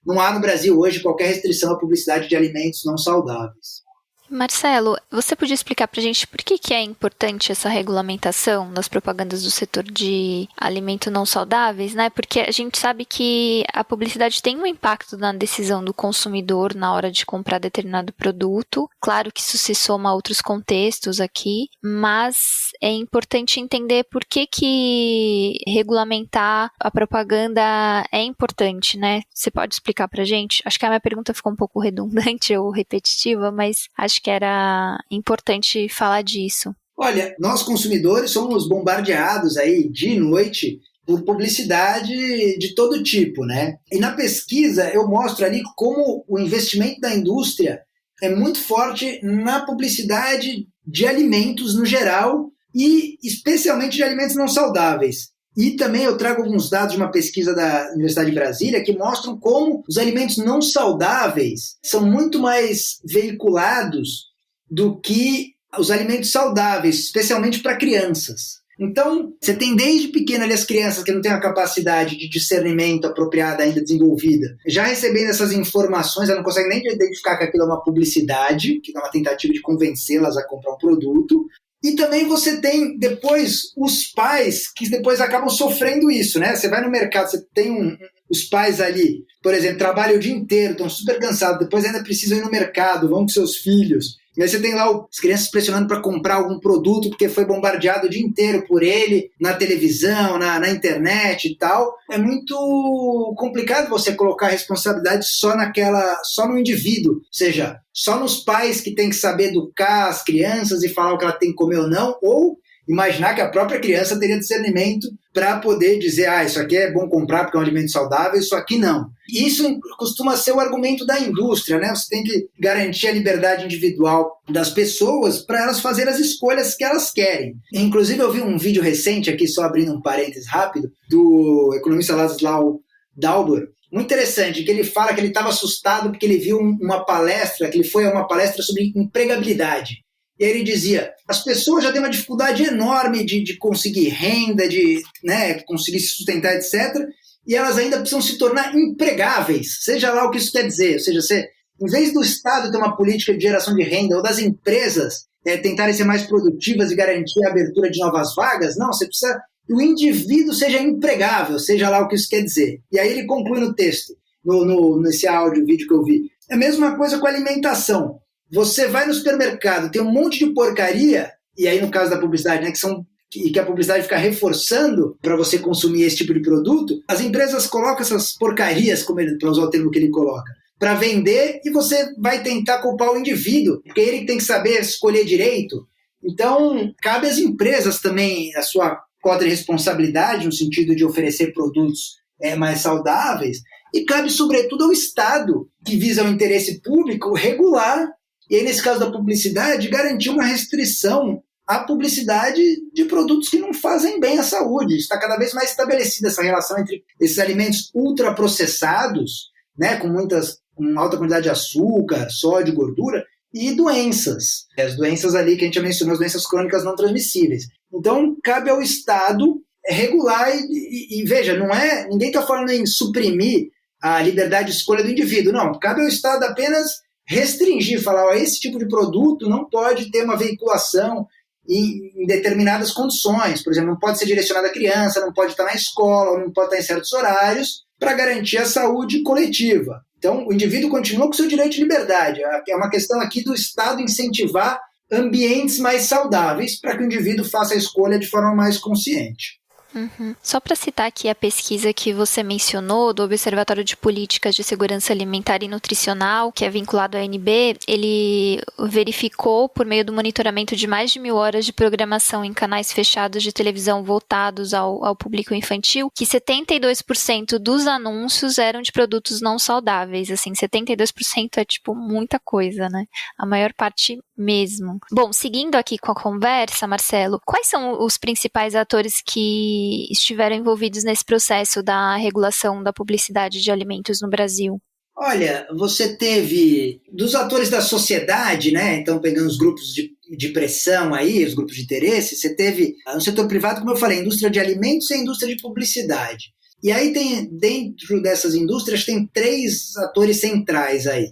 não há no Brasil hoje qualquer restrição à publicidade de alimentos não saudáveis. Marcelo, você podia explicar pra gente por que é importante essa regulamentação das propagandas do setor de alimentos não saudáveis, né? Porque a gente sabe que a publicidade tem um impacto na decisão do consumidor na hora de comprar determinado produto. Claro que isso se soma a outros contextos aqui, mas é importante entender por que regulamentar a propaganda é importante, né? Você pode explicar pra gente? Acho que a minha pergunta ficou um pouco redundante ou repetitiva, mas acho que era importante falar disso. Olha, nós consumidores somos bombardeados aí dia e noite por publicidade de todo tipo, né? E na pesquisa eu mostro ali como o investimento da indústria é muito forte na publicidade de alimentos no geral e especialmente de alimentos não saudáveis. E também eu trago alguns dados de uma pesquisa da Universidade de Brasília que mostram como os alimentos não saudáveis são muito mais veiculados do que os alimentos saudáveis, especialmente para crianças. Então, você tem desde pequeno ali as crianças que não têm a capacidade de discernimento apropriada ainda desenvolvida, já recebendo essas informações, ela não consegue nem identificar que aquilo é uma publicidade, que é uma tentativa de convencê-las a comprar um produto. E também você tem depois os pais que depois acabam sofrendo isso, né? Você vai no mercado, você tem os pais ali, por exemplo, trabalham o dia inteiro, estão super cansados, depois ainda precisam ir no mercado, vão com seus filhos. E aí você tem lá as crianças pressionando para comprar algum produto porque foi bombardeado o dia inteiro por ele, na televisão, na internet e tal. É muito complicado você colocar a responsabilidade só no indivíduo, ou seja, só nos pais que tem que saber educar as crianças e falar o que ela tem que comer ou não, ou imaginar que a própria criança teria discernimento para poder dizer, isso aqui é bom comprar porque é um alimento saudável, isso aqui não. Isso costuma ser o argumento da indústria, né? Você tem que garantir a liberdade individual das pessoas para elas fazerem as escolhas que elas querem. Inclusive, eu vi um vídeo recente aqui, só abrindo um parênteses rápido, do economista Laszlo Dauber, muito interessante, que ele fala que ele estava assustado porque ele viu uma palestra, que ele foi a uma palestra sobre empregabilidade. E aí ele dizia, as pessoas já têm uma dificuldade enorme de conseguir renda, de conseguir se sustentar, etc., e elas ainda precisam se tornar empregáveis, seja lá o que isso quer dizer. Ou seja, em vez do Estado ter uma política de geração de renda ou das empresas tentarem ser mais produtivas e garantir a abertura de novas vagas, não, você precisa que o indivíduo seja empregável, seja lá o que isso quer dizer. E aí ele conclui no texto, nesse áudio, vídeo que eu vi. É a mesma coisa com a alimentação. Você vai no supermercado, tem um monte de porcaria, e aí no caso da publicidade, né, que a publicidade fica reforçando para você consumir esse tipo de produto, as empresas colocam essas porcarias, para usar o termo que ele coloca, para vender, e você vai tentar culpar o indivíduo, porque ele tem que saber escolher direito. Então, cabe às empresas também a sua cota de responsabilidade, no sentido de oferecer produtos mais saudáveis, e cabe, sobretudo, ao Estado, que visa o interesse público, regular, e aí, nesse caso da publicidade, garantir uma restrição à publicidade de produtos que não fazem bem à saúde. Está cada vez mais estabelecida essa relação entre esses alimentos ultraprocessados, né, com alta quantidade de açúcar, sódio, gordura, e doenças. As doenças ali que a gente já mencionou, as doenças crônicas não transmissíveis. Então, cabe ao Estado regular e veja, ninguém está falando em suprimir a liberdade de escolha do indivíduo, não. Cabe ao Estado apenas restringir, falar, esse tipo de produto não pode ter uma veiculação em determinadas condições. Por exemplo, não pode ser direcionado à criança, não pode estar na escola, não pode estar em certos horários, para garantir a saúde coletiva. Então, o indivíduo continua com o seu direito de liberdade. É uma questão aqui do Estado incentivar ambientes mais saudáveis para que o indivíduo faça a escolha de forma mais consciente. Uhum. Só para citar aqui a pesquisa que você mencionou do Observatório de Políticas de Segurança Alimentar e Nutricional, que é vinculado à ANB, ele verificou, por meio do monitoramento de mais de 1.000 horas de programação em canais fechados de televisão voltados ao público infantil, que 72% dos anúncios eram de produtos não saudáveis. Assim, 72% é tipo muita coisa, né? A maior parte mesmo. Bom, seguindo aqui com a conversa, Marcelo, quais são os principais atores que estiveram envolvidos nesse processo da regulação da publicidade de alimentos no Brasil? Olha, você teve dos atores da sociedade, né? Então, pegando os grupos de pressão aí, os grupos de interesse, você teve no setor privado, como eu falei, a indústria de alimentos e a indústria de publicidade. E aí tem, dentro dessas indústrias, tem 3 atores centrais aí.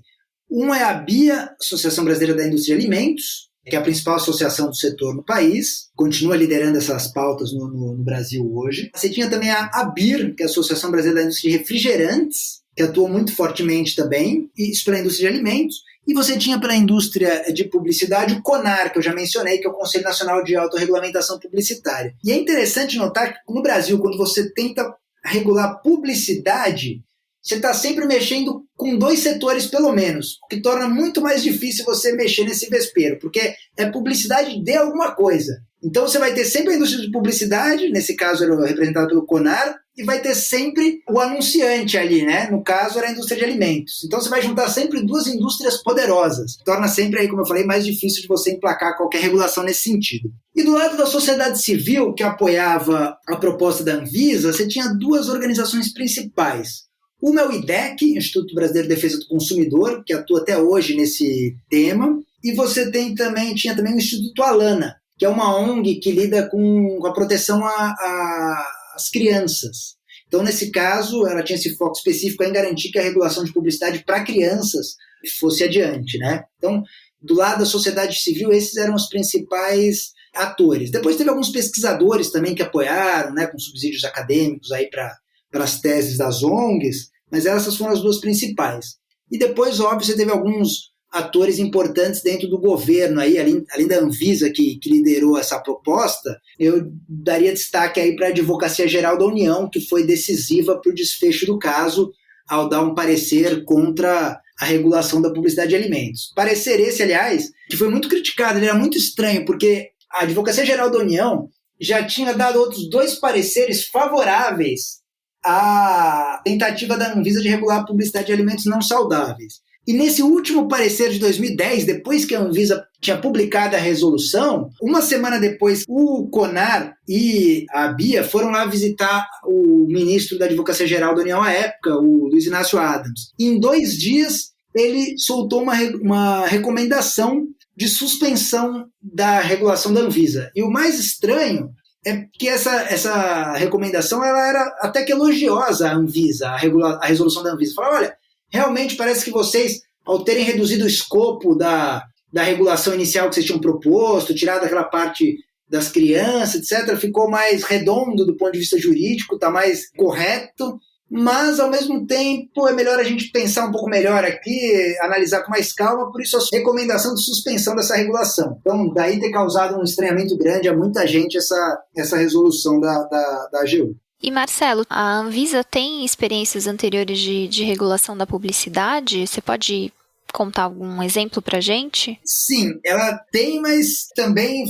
Um é a BIA, Associação Brasileira da Indústria de Alimentos, que é a principal associação do setor no país, continua liderando essas pautas no Brasil hoje. Você tinha também a ABIR, que é a Associação Brasileira da Indústria de Refrigerantes, que atuou muito fortemente também, isso pela indústria de alimentos. E você tinha pela indústria de publicidade o CONAR, que eu já mencionei, que é o Conselho Nacional de Autorregulamentação Publicitária. E é interessante notar que no Brasil, quando você tenta regular publicidade, você está sempre mexendo com 2 setores, pelo menos, o que torna muito mais difícil você mexer nesse vespeiro, porque é publicidade de alguma coisa. Então você vai ter sempre a indústria de publicidade, nesse caso era representada pelo CONAR, e vai ter sempre o anunciante ali, né? No caso, era a indústria de alimentos. Então, você vai juntar sempre duas indústrias poderosas. Torna sempre, aí, como eu falei, mais difícil de você emplacar qualquer regulação nesse sentido. E do lado da sociedade civil, que apoiava a proposta da Anvisa, você tinha duas organizações principais. Uma é o IDEC, Instituto Brasileiro de Defesa do Consumidor, que atua até hoje nesse tema. E você tinha também o Instituto Alana, que é uma ONG que lida com a proteção às crianças. Então, nesse caso, ela tinha esse foco específico em garantir que a regulação de publicidade para crianças fosse adiante, né? Então, do lado da sociedade civil, esses eram os principais atores. Depois teve alguns pesquisadores também que apoiaram, né, com subsídios acadêmicos aí para as teses das ONGs, mas essas foram as duas principais. E depois, óbvio, você teve alguns atores importantes dentro do governo, aí, além da Anvisa, que liderou essa proposta, eu daria destaque aí para a Advocacia Geral da União, que foi decisiva para o desfecho do caso, ao dar um parecer contra a regulação da publicidade de alimentos. Parecer esse, aliás, que foi muito criticado, ele era muito estranho, porque a Advocacia Geral da União já tinha dado outros 2 pareceres favoráveis à tentativa da Anvisa de regular a publicidade de alimentos não saudáveis. E nesse último parecer de 2010, depois que a Anvisa tinha publicado a resolução, uma semana depois, o CONAR e a BIA foram lá visitar o ministro da Advocacia Geral da União à época, o Luiz Inácio Adams. E em 2 dias, ele soltou uma recomendação de suspensão da regulação da Anvisa. E o mais estranho é que essa recomendação ela era até que elogiosa à Anvisa, a resolução da Anvisa. Falava, olha, realmente parece que vocês, ao terem reduzido o escopo da regulação inicial que vocês tinham proposto, tirado aquela parte das crianças, etc., ficou mais redondo do ponto de vista jurídico, está mais correto, mas, ao mesmo tempo, é melhor a gente pensar um pouco melhor aqui, analisar com mais calma, por isso a recomendação de suspensão dessa regulação. Então, daí ter causado um estranhamento grande a muita gente essa resolução da AGU. E Marcelo, a Anvisa tem experiências anteriores de regulação da publicidade? Você pode contar algum exemplo para a gente? Sim, ela tem, mas também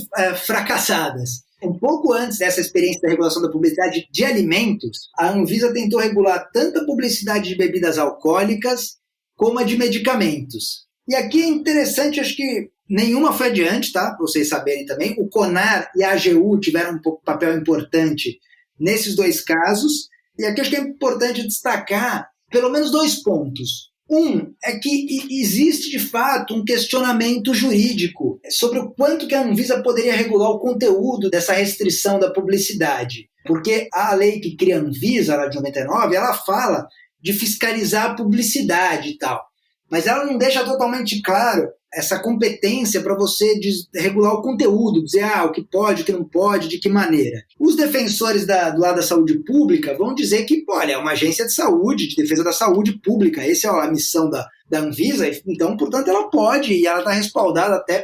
fracassadas. Um pouco antes dessa experiência da regulação da publicidade de alimentos, a Anvisa tentou regular tanto a publicidade de bebidas alcoólicas como a de medicamentos. E aqui é interessante, acho que nenhuma foi adiante, tá? Para vocês saberem também. O CONAR e a AGU tiveram um papel importante nesses 2 casos, e aqui acho que é importante destacar pelo menos 2 pontos. Um é que existe de fato um questionamento jurídico sobre o quanto que a Anvisa poderia regular o conteúdo dessa restrição da publicidade, porque a lei que cria a Anvisa, lá de 99, ela fala de fiscalizar a publicidade e tal, mas ela não deixa totalmente claro essa competência para você regular o conteúdo, dizer o que pode, o que não pode, de que maneira. Os defensores do lado da saúde pública vão dizer que, olha, é uma agência de saúde, de defesa da saúde pública, essa é a missão da Anvisa, então, portanto, ela pode, e ela está respaldada até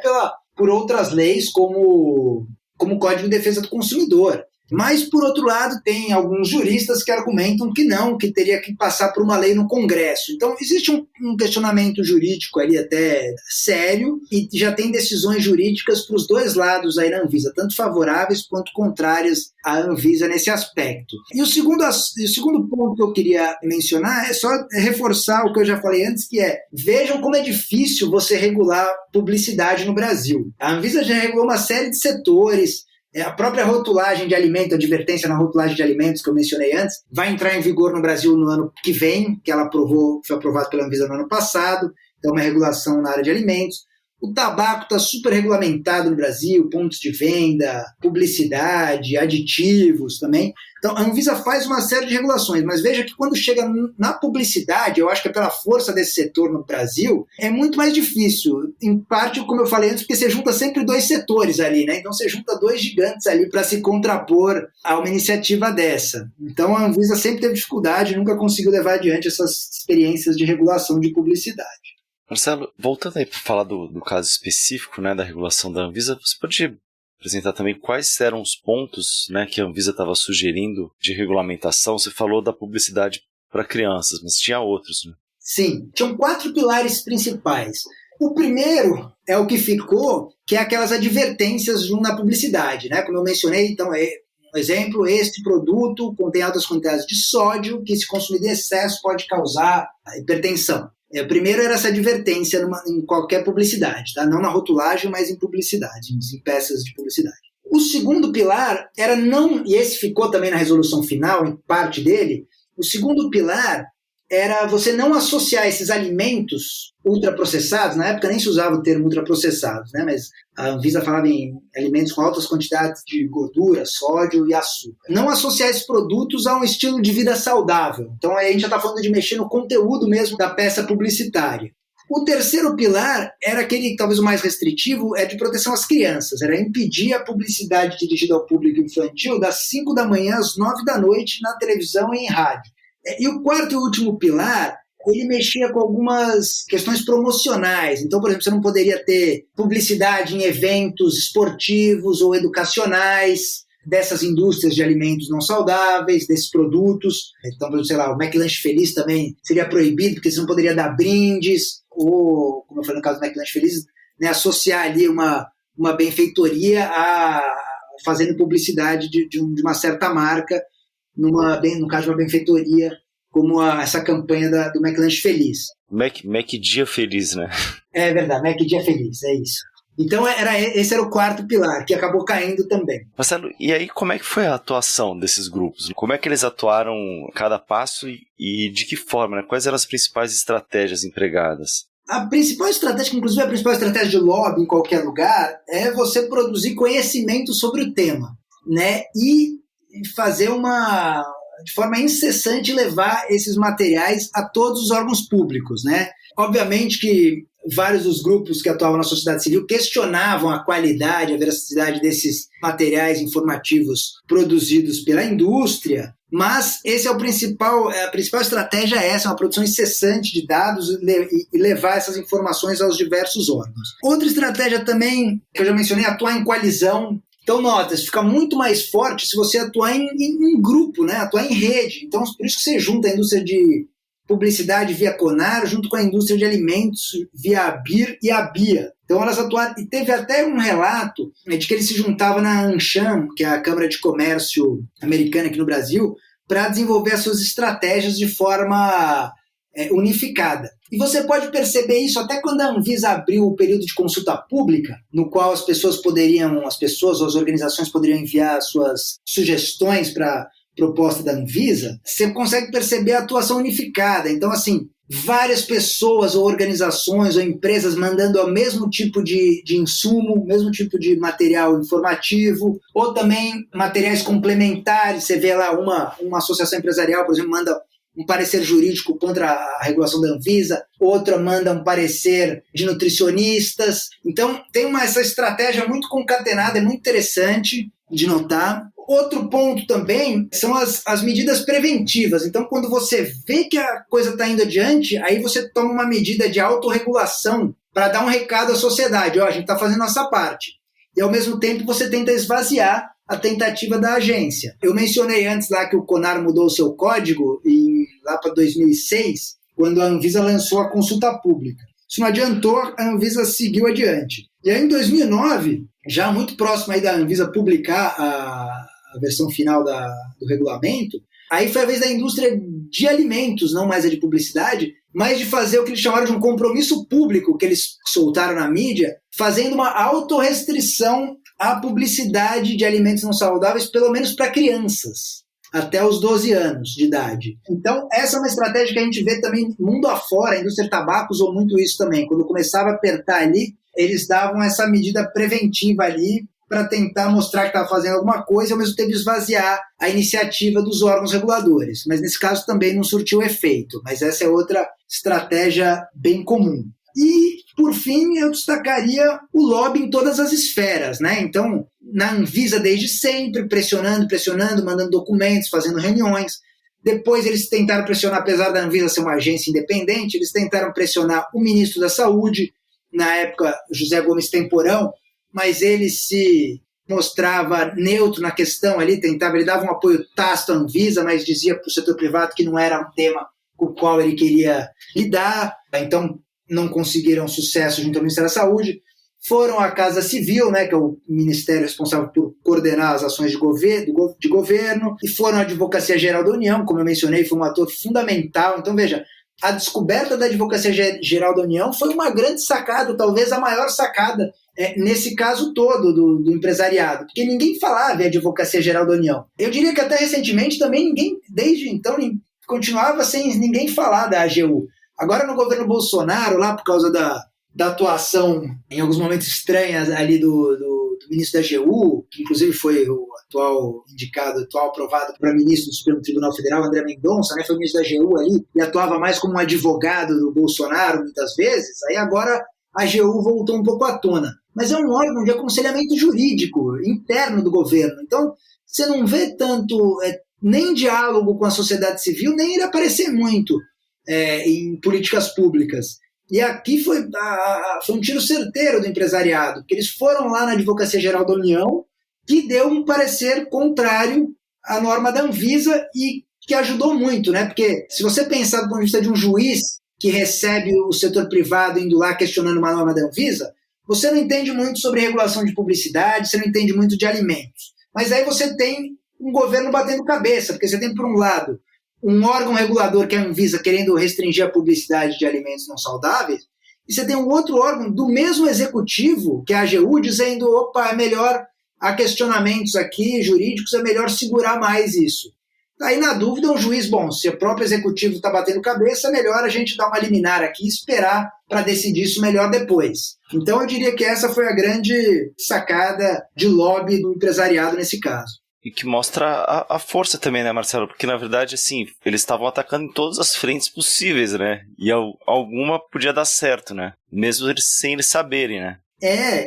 por outras leis, como o Código de Defesa do Consumidor. Mas, por outro lado, tem alguns juristas que argumentam que não, que teria que passar por uma lei no Congresso. Então, existe um questionamento jurídico ali até sério e já tem decisões jurídicas para os 2 lados aí na Anvisa, tanto favoráveis quanto contrárias à Anvisa nesse aspecto. E o segundo ponto que eu queria mencionar é só reforçar o que eu já falei antes, que vejam como é difícil você regular publicidade no Brasil. A Anvisa já regulou uma série de setores. A própria rotulagem de alimento, a advertência na rotulagem de alimentos que eu mencionei antes, vai entrar em vigor no Brasil no ano que vem, que ela foi aprovado pela Anvisa no ano passado, então uma regulação na área de alimentos. O tabaco está super regulamentado no Brasil, pontos de venda, publicidade, aditivos também. Então, a Anvisa faz uma série de regulações, mas veja que quando chega na publicidade, eu acho que é pela força desse setor no Brasil, é muito mais difícil. Em parte, como eu falei antes, porque você junta sempre 2 setores ali, né? Então, você junta 2 gigantes ali para se contrapor a uma iniciativa dessa. Então, a Anvisa sempre teve dificuldade, nunca conseguiu levar adiante essas experiências de regulação de publicidade. Marcelo, voltando aí para falar do caso específico, né, da regulação da Anvisa, você pode apresentar também quais eram os pontos, né, que a Anvisa estava sugerindo de regulamentação? Você falou da publicidade para crianças, mas tinha outros, né? Sim, tinham 4 pilares principais. O primeiro é o que ficou, que é aquelas advertências na publicidade, né? Como eu mencionei, então exemplo, este produto contém altas quantidades de sódio que, se consumido em excesso, pode causar hipertensão. O primeiro era essa advertência em qualquer publicidade, tá? Não na rotulagem, mas em publicidade, em peças de publicidade. O segundo pilar era não, e esse ficou também na resolução final, em parte dele, o segundo pilar era você não associar esses alimentos ultraprocessados, na época nem se usava o termo ultraprocessados, né? Mas a Anvisa falava em alimentos com altas quantidades de gordura, sódio e açúcar. Não associar esses produtos a um estilo de vida saudável. Então aí a gente já está falando de mexer no conteúdo mesmo da peça publicitária. O terceiro pilar era aquele, talvez o mais restritivo, é de proteção às crianças. Era impedir a publicidade dirigida ao público infantil das 5 da manhã às 9 da noite na televisão e em rádio. E o quarto e último pilar, ele mexia com algumas questões promocionais. Então, por exemplo, você não poderia ter publicidade em eventos esportivos ou educacionais dessas indústrias de alimentos não saudáveis, desses produtos. Então, por exemplo, sei lá, o McLanche Feliz também seria proibido, porque você não poderia dar brindes, ou, como eu falei no caso do McLanche Feliz, né, associar ali uma benfeitoria a fazendo publicidade de uma certa marca, no caso de uma benfeitoria, como essa campanha do McLanche Feliz. Mac Dia Feliz, né? É verdade, Mac Dia Feliz, é isso. Então esse era o quarto pilar, que acabou caindo também. Marcelo, e aí como é que foi a atuação desses grupos? Como é que eles atuaram cada passo e de que forma, né? Quais eram as principais estratégias empregadas? A principal estratégia, que inclusive é a principal estratégia de lobby em qualquer lugar, é você produzir conhecimento sobre o tema, né? E fazer de forma incessante, levar esses materiais a todos os órgãos públicos, né? Obviamente que vários dos grupos que atuavam na sociedade civil questionavam a qualidade, a veracidade desses materiais informativos produzidos pela indústria, mas esse é a principal estratégia é essa, uma produção incessante de dados e levar essas informações aos diversos órgãos. Outra estratégia também, que eu já mencionei, é atuar em coalizão. Então, notas, fica muito mais forte se você atuar em grupo, né? Atuar em rede. Então, por isso que você junta a indústria de publicidade via Conar, junto com a indústria de alimentos via a BIR e a BIA. Então, elas atuaram, e teve até um relato de que eles se juntavam na ANCHAM, que é a Câmara de Comércio americana aqui no Brasil, para desenvolver as suas estratégias de forma unificada. E você pode perceber isso até quando a Anvisa abriu o período de consulta pública, no qual as pessoas ou as organizações poderiam enviar suas sugestões para a proposta da Anvisa, você consegue perceber a atuação unificada. Então, assim, várias pessoas ou organizações ou empresas mandando o mesmo tipo de insumo, o mesmo tipo de material informativo, ou também materiais complementares. Você vê lá uma associação empresarial, por exemplo, manda um parecer jurídico contra a regulação da Anvisa, outra manda um parecer de nutricionistas. Então, tem essa estratégia muito concatenada, é muito interessante de notar. Outro ponto também são as medidas preventivas. Então, quando você vê que a coisa está indo adiante, aí você toma uma medida de autorregulação para dar um recado à sociedade. A gente está fazendo nossa parte. E, ao mesmo tempo, você tenta esvaziar a tentativa da agência. Eu mencionei antes lá que o Conar mudou o seu código lá para 2006, quando a Anvisa lançou a consulta pública. Isso não adiantou, a Anvisa seguiu adiante. E aí, em 2009, já muito próximo aí da Anvisa publicar a versão final do regulamento, aí foi a vez da indústria de alimentos, não mais a de publicidade, mas de fazer o que eles chamaram de um compromisso público, que eles soltaram na mídia, fazendo uma autorrestrição à publicidade de alimentos não saudáveis, pelo menos para crianças, até os 12 anos de idade. Então, essa é uma estratégia que a gente vê também mundo afora. A indústria de tabaco usou muito isso também. Quando começava a apertar ali, eles davam essa medida preventiva ali para tentar mostrar que estava fazendo alguma coisa e, ao mesmo tempo, esvaziar a iniciativa dos órgãos reguladores. Mas, nesse caso, também não surtiu efeito. Mas essa é outra estratégia bem comum. E, por fim, eu destacaria o lobby em todas as esferas, né? Então, na Anvisa, desde sempre, pressionando, mandando documentos, fazendo reuniões. Depois eles tentaram pressionar, apesar da Anvisa ser uma agência independente, eles tentaram pressionar o ministro da Saúde, na época, José Gomes Temporão, mas ele se mostrava neutro na questão ali, ele dava um apoio tácito à Anvisa, mas dizia para o setor privado que não era um tema com o qual ele queria lidar. Então, não conseguiram sucesso junto ao Ministério da Saúde. foram à Casa Civil, né, que é o ministério responsável por coordenar as ações de governo, e foram à Advocacia Geral da União, como eu mencionei, foi um ator fundamental. Então, veja, a descoberta da Advocacia Geral da União foi uma grande sacada, talvez a maior sacada nesse caso todo do empresariado, porque ninguém falava em Advocacia Geral da União. Eu diria que até recentemente também ninguém, desde então, continuava sem ninguém falar da AGU. Agora no governo Bolsonaro, lá por causa da atuação em alguns momentos estranhas ali do ministro da AGU, que inclusive foi o atual aprovado para ministro do Supremo Tribunal Federal, André Mendonça, né, foi ministro da AGU ali e atuava mais como um advogado do Bolsonaro muitas vezes. Aí agora a AGU voltou um pouco à tona. Mas é um órgão de aconselhamento jurídico interno do governo. Então, você não vê tanto nem diálogo com a sociedade civil, nem ele aparecer muito em políticas públicas. E aqui foi um tiro certeiro do empresariado, porque eles foram lá na Advocacia Geral da União, que deu um parecer contrário à norma da Anvisa e que ajudou muito, né? Porque se você pensar do ponto de vista de um juiz que recebe o setor privado indo lá questionando uma norma da Anvisa, você não entende muito sobre regulação de publicidade, você não entende muito de alimentos. Mas aí você tem um governo batendo cabeça, porque você tem, por um lado, um órgão regulador que é a Anvisa querendo restringir a publicidade de alimentos não saudáveis, e você tem um outro órgão do mesmo executivo, que é a AGU, dizendo, opa, é melhor, há questionamentos aqui jurídicos, é melhor segurar mais isso. Aí, na dúvida, o juiz, se o próprio executivo está batendo cabeça, é melhor a gente dar uma liminar aqui e esperar para decidir isso melhor depois. Então, eu diria que essa foi a grande sacada de lobby do empresariado nesse caso. E que mostra a força também, né, Marcelo? Porque, na verdade, assim, eles estavam atacando em todas as frentes possíveis, né? E alguma podia dar certo, né? Mesmo sem eles saberem, né?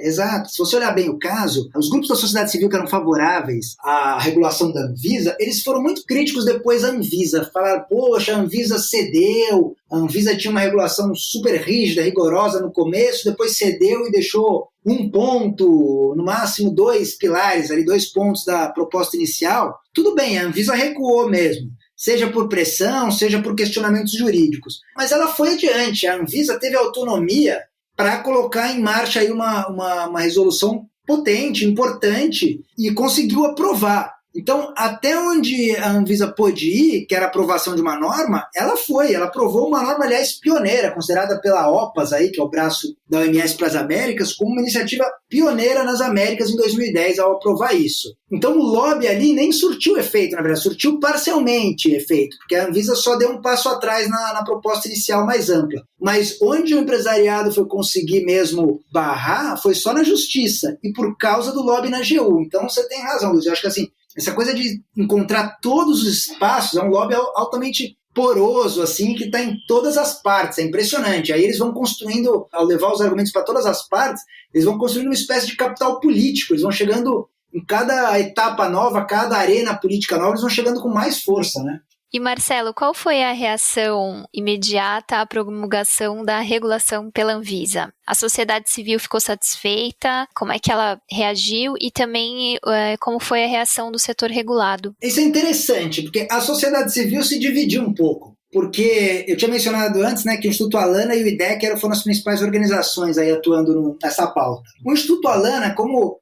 Exato. Se você olhar bem o caso, os grupos da sociedade civil que eram favoráveis à regulação da Anvisa, eles foram muito críticos depois da Anvisa. Falaram, poxa, a Anvisa cedeu, a Anvisa tinha uma regulação super rígida, rigorosa no começo, depois cedeu e deixou um ponto, no máximo 2 pilares, ali 2 pontos da proposta inicial. Tudo bem, a Anvisa recuou mesmo, seja por pressão, seja por questionamentos jurídicos. Mas ela foi adiante, a Anvisa teve autonomia para colocar em marcha aí uma resolução potente, importante, e conseguiu aprovar. Então, até onde a Anvisa pôde ir, que era a aprovação de uma norma, ela aprovou uma norma, aliás, pioneira, considerada pela OPAS, aí, que é o braço da OMS para as Américas, como uma iniciativa pioneira nas Américas em 2010 ao aprovar isso. Então, o lobby ali nem surtiu efeito, na verdade, surtiu parcialmente efeito, porque a Anvisa só deu um passo atrás na proposta inicial mais ampla. Mas onde o empresariado foi conseguir mesmo barrar foi só na justiça, e por causa do lobby na AGU. Então, você tem razão, Luiz, eu acho que assim, essa coisa de encontrar todos os espaços é um lobby altamente poroso, assim, que está em todas as partes, é impressionante. Aí eles vão construindo, ao levar os argumentos para todas as partes, eles vão construindo uma espécie de capital político, eles vão chegando em cada etapa nova, cada arena política nova, eles vão chegando com mais força, né? E Marcelo, qual foi a reação imediata à promulgação da regulação pela Anvisa? A sociedade civil ficou satisfeita? Como é que ela reagiu? E também como foi a reação do setor regulado? Isso é interessante, porque a sociedade civil se dividiu um pouco. Porque eu tinha mencionado antes, né, que o Instituto Alana e o IDEC foram as principais organizações aí atuando nessa pauta. O Instituto Alana, como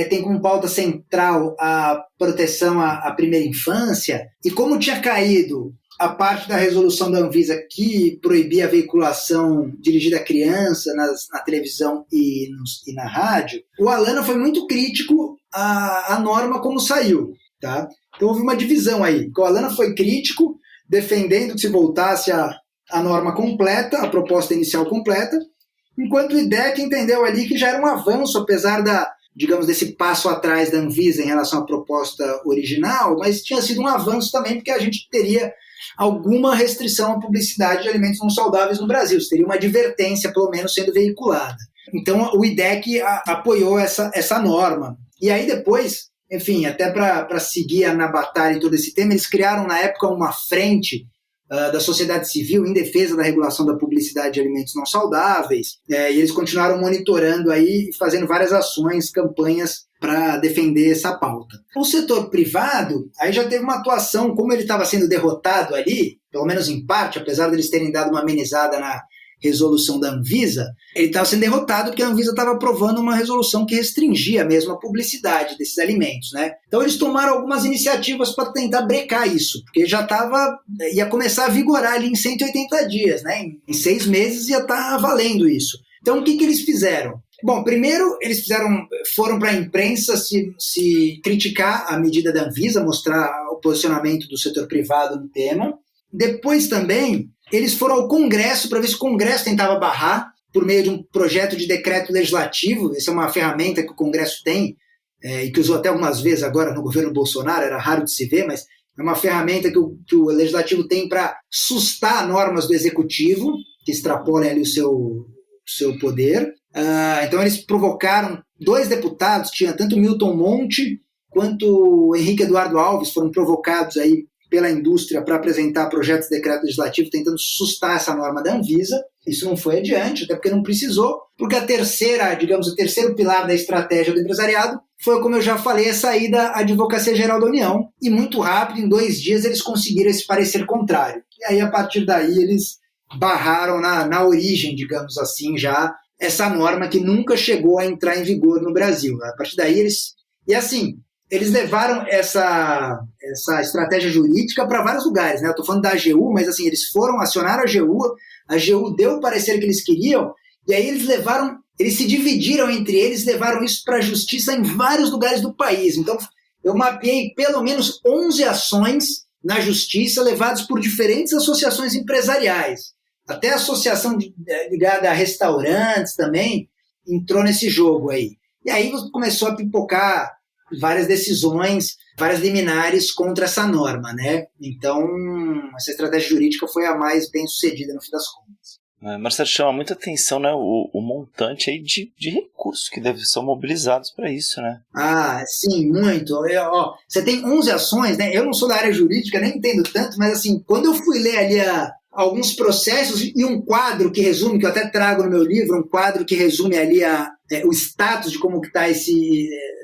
tem como pauta central a proteção à primeira infância, e como tinha caído a parte da resolução da Anvisa que proibia a veiculação dirigida a criança na televisão e na rádio, o Alana foi muito crítico à norma como saiu, tá? Então houve uma divisão aí. O Alana foi crítico, defendendo que se voltasse a norma completa, a proposta inicial completa, enquanto o IDEC entendeu ali que já era um avanço, apesar desse passo atrás da Anvisa em relação à proposta original, mas tinha sido um avanço também, porque a gente teria alguma restrição à publicidade de alimentos não saudáveis no Brasil, teria uma advertência, pelo menos, sendo veiculada. Então, o IDEC apoiou essa norma. E aí, depois, enfim, até para seguir na batalha em todo esse tema, eles criaram, na época, uma frente da sociedade civil em defesa da regulação da publicidade de alimentos não saudáveis, e eles continuaram monitorando aí, fazendo várias ações, campanhas para defender essa pauta. O setor privado aí já teve uma atuação, como ele estava sendo derrotado ali, pelo menos em parte, apesar deles terem dado uma amenizada resolução da Anvisa, ele estava sendo derrotado porque a Anvisa estava aprovando uma resolução que restringia mesmo a publicidade desses alimentos, né? Então eles tomaram algumas iniciativas para tentar brecar isso, porque já ia começar a vigorar ali em 180 dias, né? Em 6 meses ia estar valendo isso. Então o que eles fizeram? Bom, primeiro eles foram para a imprensa se criticar a medida da Anvisa, mostrar o posicionamento do setor privado no tema. Depois também eles foram ao Congresso para ver se o Congresso tentava barrar por meio de um projeto de decreto legislativo. Essa é uma ferramenta que o Congresso tem e que usou até algumas vezes agora no governo Bolsonaro, era raro de se ver, mas é uma ferramenta que o Legislativo tem para sustar normas do Executivo, que extrapolem ali o seu poder. Então eles provocaram 2 deputados, tinha tanto Milton Monte quanto o Henrique Eduardo Alves, foram provocados aí pela indústria para apresentar projetos de decreto legislativo tentando sustar essa norma da Anvisa. Isso não foi adiante, até porque não precisou, porque o terceiro pilar da estratégia do empresariado foi, como eu já falei, a saída à Advocacia Geral da União, e muito rápido, em 2 dias, eles conseguiram esse parecer contrário. E aí, a partir daí, eles barraram na origem, digamos assim, já essa norma que nunca chegou a entrar em vigor no Brasil. A partir daí, eles levaram essa estratégia jurídica para vários lugares, né? Eu estou falando da AGU, mas assim, eles acionaram a AGU deu o parecer que eles queriam, e aí eles se dividiram entre eles, levaram isso para a justiça em vários lugares do país. Então, eu mapeei pelo menos 11 ações na justiça levadas por diferentes associações empresariais. Até a associação ligada a restaurantes também entrou nesse jogo aí. E aí começou a pipocar várias decisões, várias liminares contra essa norma, né? Então, essa estratégia jurídica foi a mais bem sucedida no fim das contas. Marcelo, chama muita atenção, né, o montante aí de recursos que devem ser mobilizados para isso, né? Sim, muito. Você tem 11 ações, né? Eu não sou da área jurídica, nem entendo tanto, mas assim, quando eu fui ler ali alguns processos e um quadro que resume, que eu até trago no meu livro, um quadro que resume ali o status de como está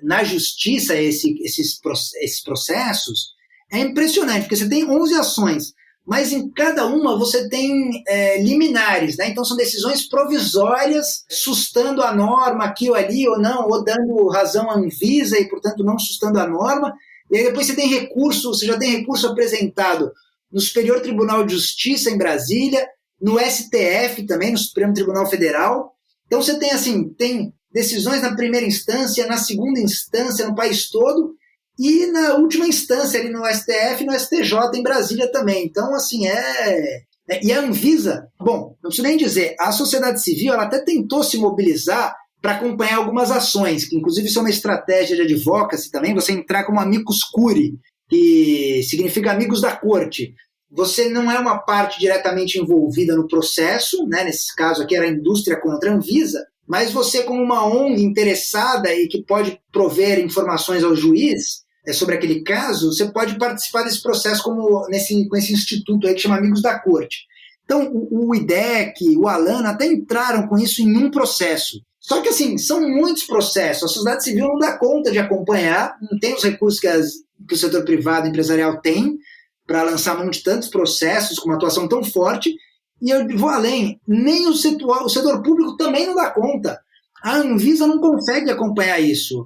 na justiça esses processos, é impressionante, porque você tem 11 ações, mas em cada uma você tem liminares, né? Então são decisões provisórias, sustando a norma aqui ou ali, ou não, ou dando razão à Anvisa e, portanto, não sustando a norma. E aí depois você já tem recurso apresentado no Superior Tribunal de Justiça em Brasília, no STF também, no Supremo Tribunal Federal. Então você tem decisões na primeira instância, na segunda instância, no país todo, e na última instância, ali no STF e no STJ em Brasília também. Então, assim, E a Anvisa, bom, não preciso nem dizer, a sociedade civil ela até tentou se mobilizar para acompanhar algumas ações, que inclusive isso é uma estratégia de advocacy também, você entrar como amicus curiae, que significa amigos da corte. Você não é uma parte diretamente envolvida no processo, né? Nesse caso aqui era a indústria contra a Anvisa, mas você, como uma ONG interessada e que pode prover informações ao juiz sobre aquele caso, você pode participar desse processo com esse instituto aí que chama Amigos da Corte. Então, o IDEC, o Alana até entraram com isso em um processo. Só que, assim, são muitos processos. A sociedade civil não dá conta de acompanhar, não tem os recursos que o setor privado empresarial tem para lançar mão de tantos processos com uma atuação tão forte. E eu vou além, nem o setor público também não dá conta. A Anvisa não consegue acompanhar isso,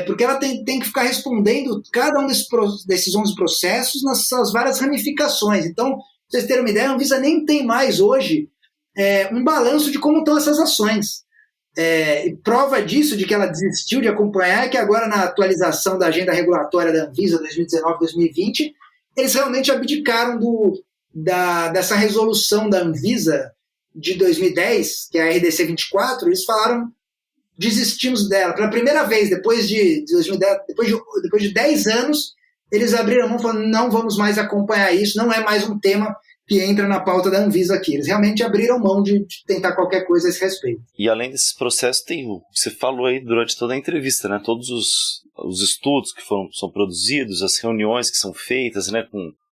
porque ela tem que ficar respondendo cada um desses 11 processos nas suas várias ramificações. Então, pra vocês terem uma ideia, a Anvisa nem tem mais hoje um balanço de como estão essas ações. E prova disso, de que ela desistiu de acompanhar, é que agora na atualização da agenda regulatória da Anvisa 2019-2020, eles realmente abdicaram dessa resolução da Anvisa de 2010, que é a RDC 24, eles falaram, desistimos dela. Pela primeira vez, depois de 2010, depois de 10 anos, eles abriram a mão e falaram, não vamos mais acompanhar isso, não é mais um tema que entra na pauta da Anvisa aqui. Eles realmente abriram mão de tentar qualquer coisa a esse respeito. E além desses processos, você falou aí durante toda a entrevista, né? Todos os estudos que são produzidos, as reuniões que são feitas, né?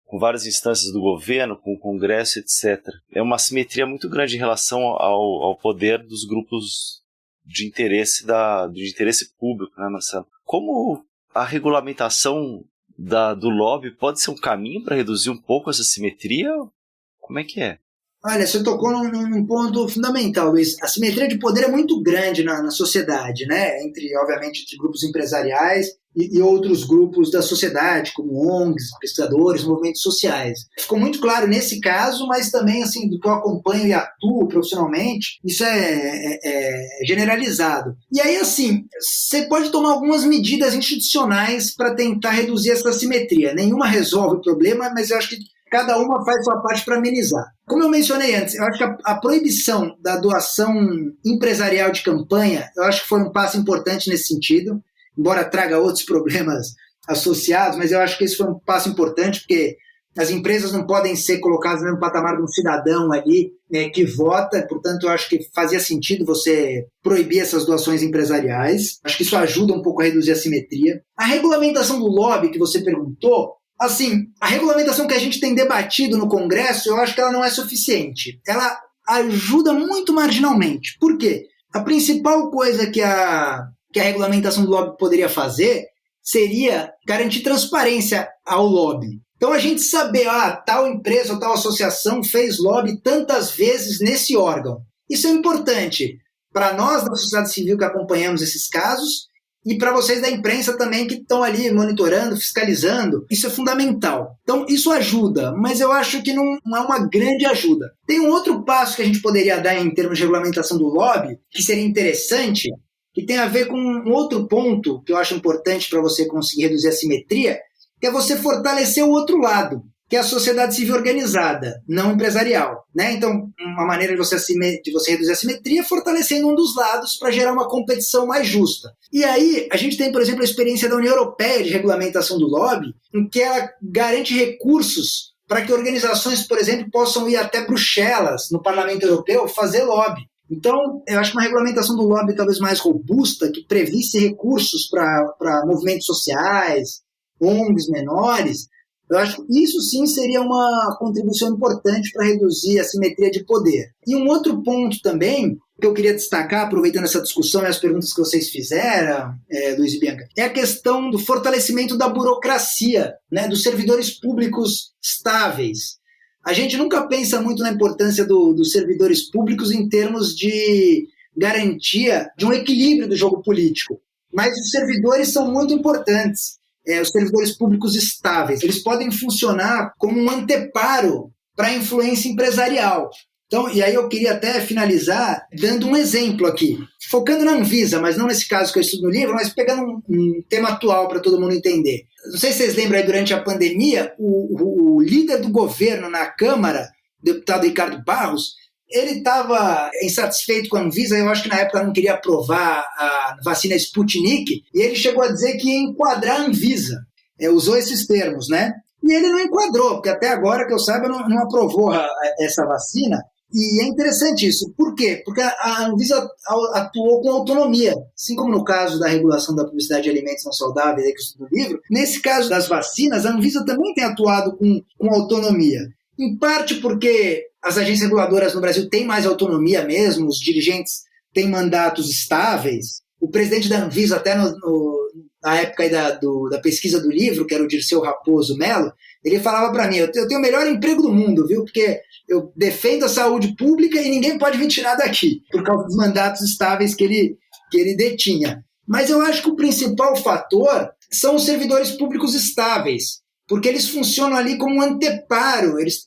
Com várias instâncias do governo, com o Congresso, etc. É uma assimetria muito grande em relação ao poder dos grupos de interesse público, né, Marcelo? Como a regulamentação do lobby pode ser um caminho para reduzir um pouco essa assimetria? Como é que é? Olha, você tocou num ponto fundamental, Luiz. A simetria de poder é muito grande na sociedade, né? Obviamente, entre grupos empresariais e outros grupos da sociedade, como ONGs, pesquisadores, movimentos sociais. Ficou muito claro nesse caso, mas também, assim, do que eu acompanho e atuo profissionalmente, isso é generalizado. E aí, assim, você pode tomar algumas medidas institucionais para tentar reduzir essa assimetria. Nenhuma resolve o problema, mas eu acho que cada uma faz sua parte para amenizar. Como eu mencionei antes, eu acho que a proibição da doação empresarial de campanha, eu acho que foi um passo importante nesse sentido, embora traga outros problemas associados, mas eu acho que esse foi um passo importante, porque as empresas não podem ser colocadas no mesmo patamar de um cidadão ali, né, que vota, portanto eu acho que fazia sentido você proibir essas doações empresariais, acho que isso ajuda um pouco a reduzir a simetria. A regulamentação do lobby que você perguntou, assim, a regulamentação que a gente tem debatido no Congresso, eu acho que ela não é suficiente. Ela ajuda muito marginalmente. Por quê? A principal coisa que a regulamentação do lobby poderia fazer seria garantir transparência ao lobby. Então, a gente saber, tal empresa ou tal associação fez lobby tantas vezes nesse órgão. Isso é importante para nós da sociedade civil que acompanhamos esses casos, e para vocês da imprensa também que estão ali monitorando, fiscalizando, isso é fundamental. Então, isso ajuda, mas eu acho que não é uma grande ajuda. Tem um outro passo que a gente poderia dar em termos de regulamentação do lobby, que seria interessante, que tem a ver com um outro ponto que eu acho importante para você conseguir reduzir a simetria, que é você fortalecer o outro lado, que é a sociedade civil organizada, não empresarial, né? Então, uma maneira de você reduzir a simetria é fortalecendo um dos lados para gerar uma competição mais justa. E aí, a gente tem, por exemplo, a experiência da União Europeia de regulamentação do lobby, em que ela garante recursos para que organizações, por exemplo, possam ir até Bruxelas, no Parlamento Europeu, fazer lobby. Então, eu acho que uma regulamentação do lobby talvez mais robusta, que previsse recursos para movimentos sociais, ONGs menores, eu acho que isso sim seria uma contribuição importante para reduzir a simetria de poder. E um outro ponto também que eu queria destacar, aproveitando essa discussão e as perguntas que vocês fizeram, Luiz e Bianca, é a questão do fortalecimento da burocracia, né, dos servidores públicos estáveis. A gente nunca pensa muito na importância dos servidores públicos em termos de garantia de um equilíbrio do jogo político, mas os servidores são muito importantes. Os servidores públicos estáveis, eles podem funcionar como um anteparo para a influência empresarial. Então, e aí eu queria até finalizar dando um exemplo aqui, focando na Anvisa, mas não nesse caso que eu estudo no livro, mas pegando um tema atual para todo mundo entender. Não sei se vocês lembram aí, durante a pandemia, o líder do governo na Câmara, o deputado Ricardo Barros, ele estava insatisfeito com a Anvisa, eu acho que na época não queria aprovar a vacina Sputnik, e ele chegou a dizer que ia enquadrar a Anvisa. Usou esses termos, né? E ele não enquadrou, porque até agora, que eu saiba, não aprovou essa vacina. E é interessante isso. Por quê? Porque a Anvisa atuou com autonomia, assim como no caso da regulação da publicidade de alimentos não saudáveis, que eu estudo no livro. Nesse caso das vacinas, a Anvisa também tem atuado com autonomia. Em parte porque as agências reguladoras no Brasil têm mais autonomia mesmo, os dirigentes têm mandatos estáveis. O presidente da Anvisa, até na época aí da pesquisa do livro, que era o Dirceu Raposo Melo, ele falava para mim, eu tenho o melhor emprego do mundo, viu? Porque eu defendo a saúde pública e ninguém pode me tirar daqui, por causa dos mandatos estáveis que ele detinha. Mas eu acho que o principal fator são os servidores públicos estáveis, porque eles funcionam ali como um anteparo, eles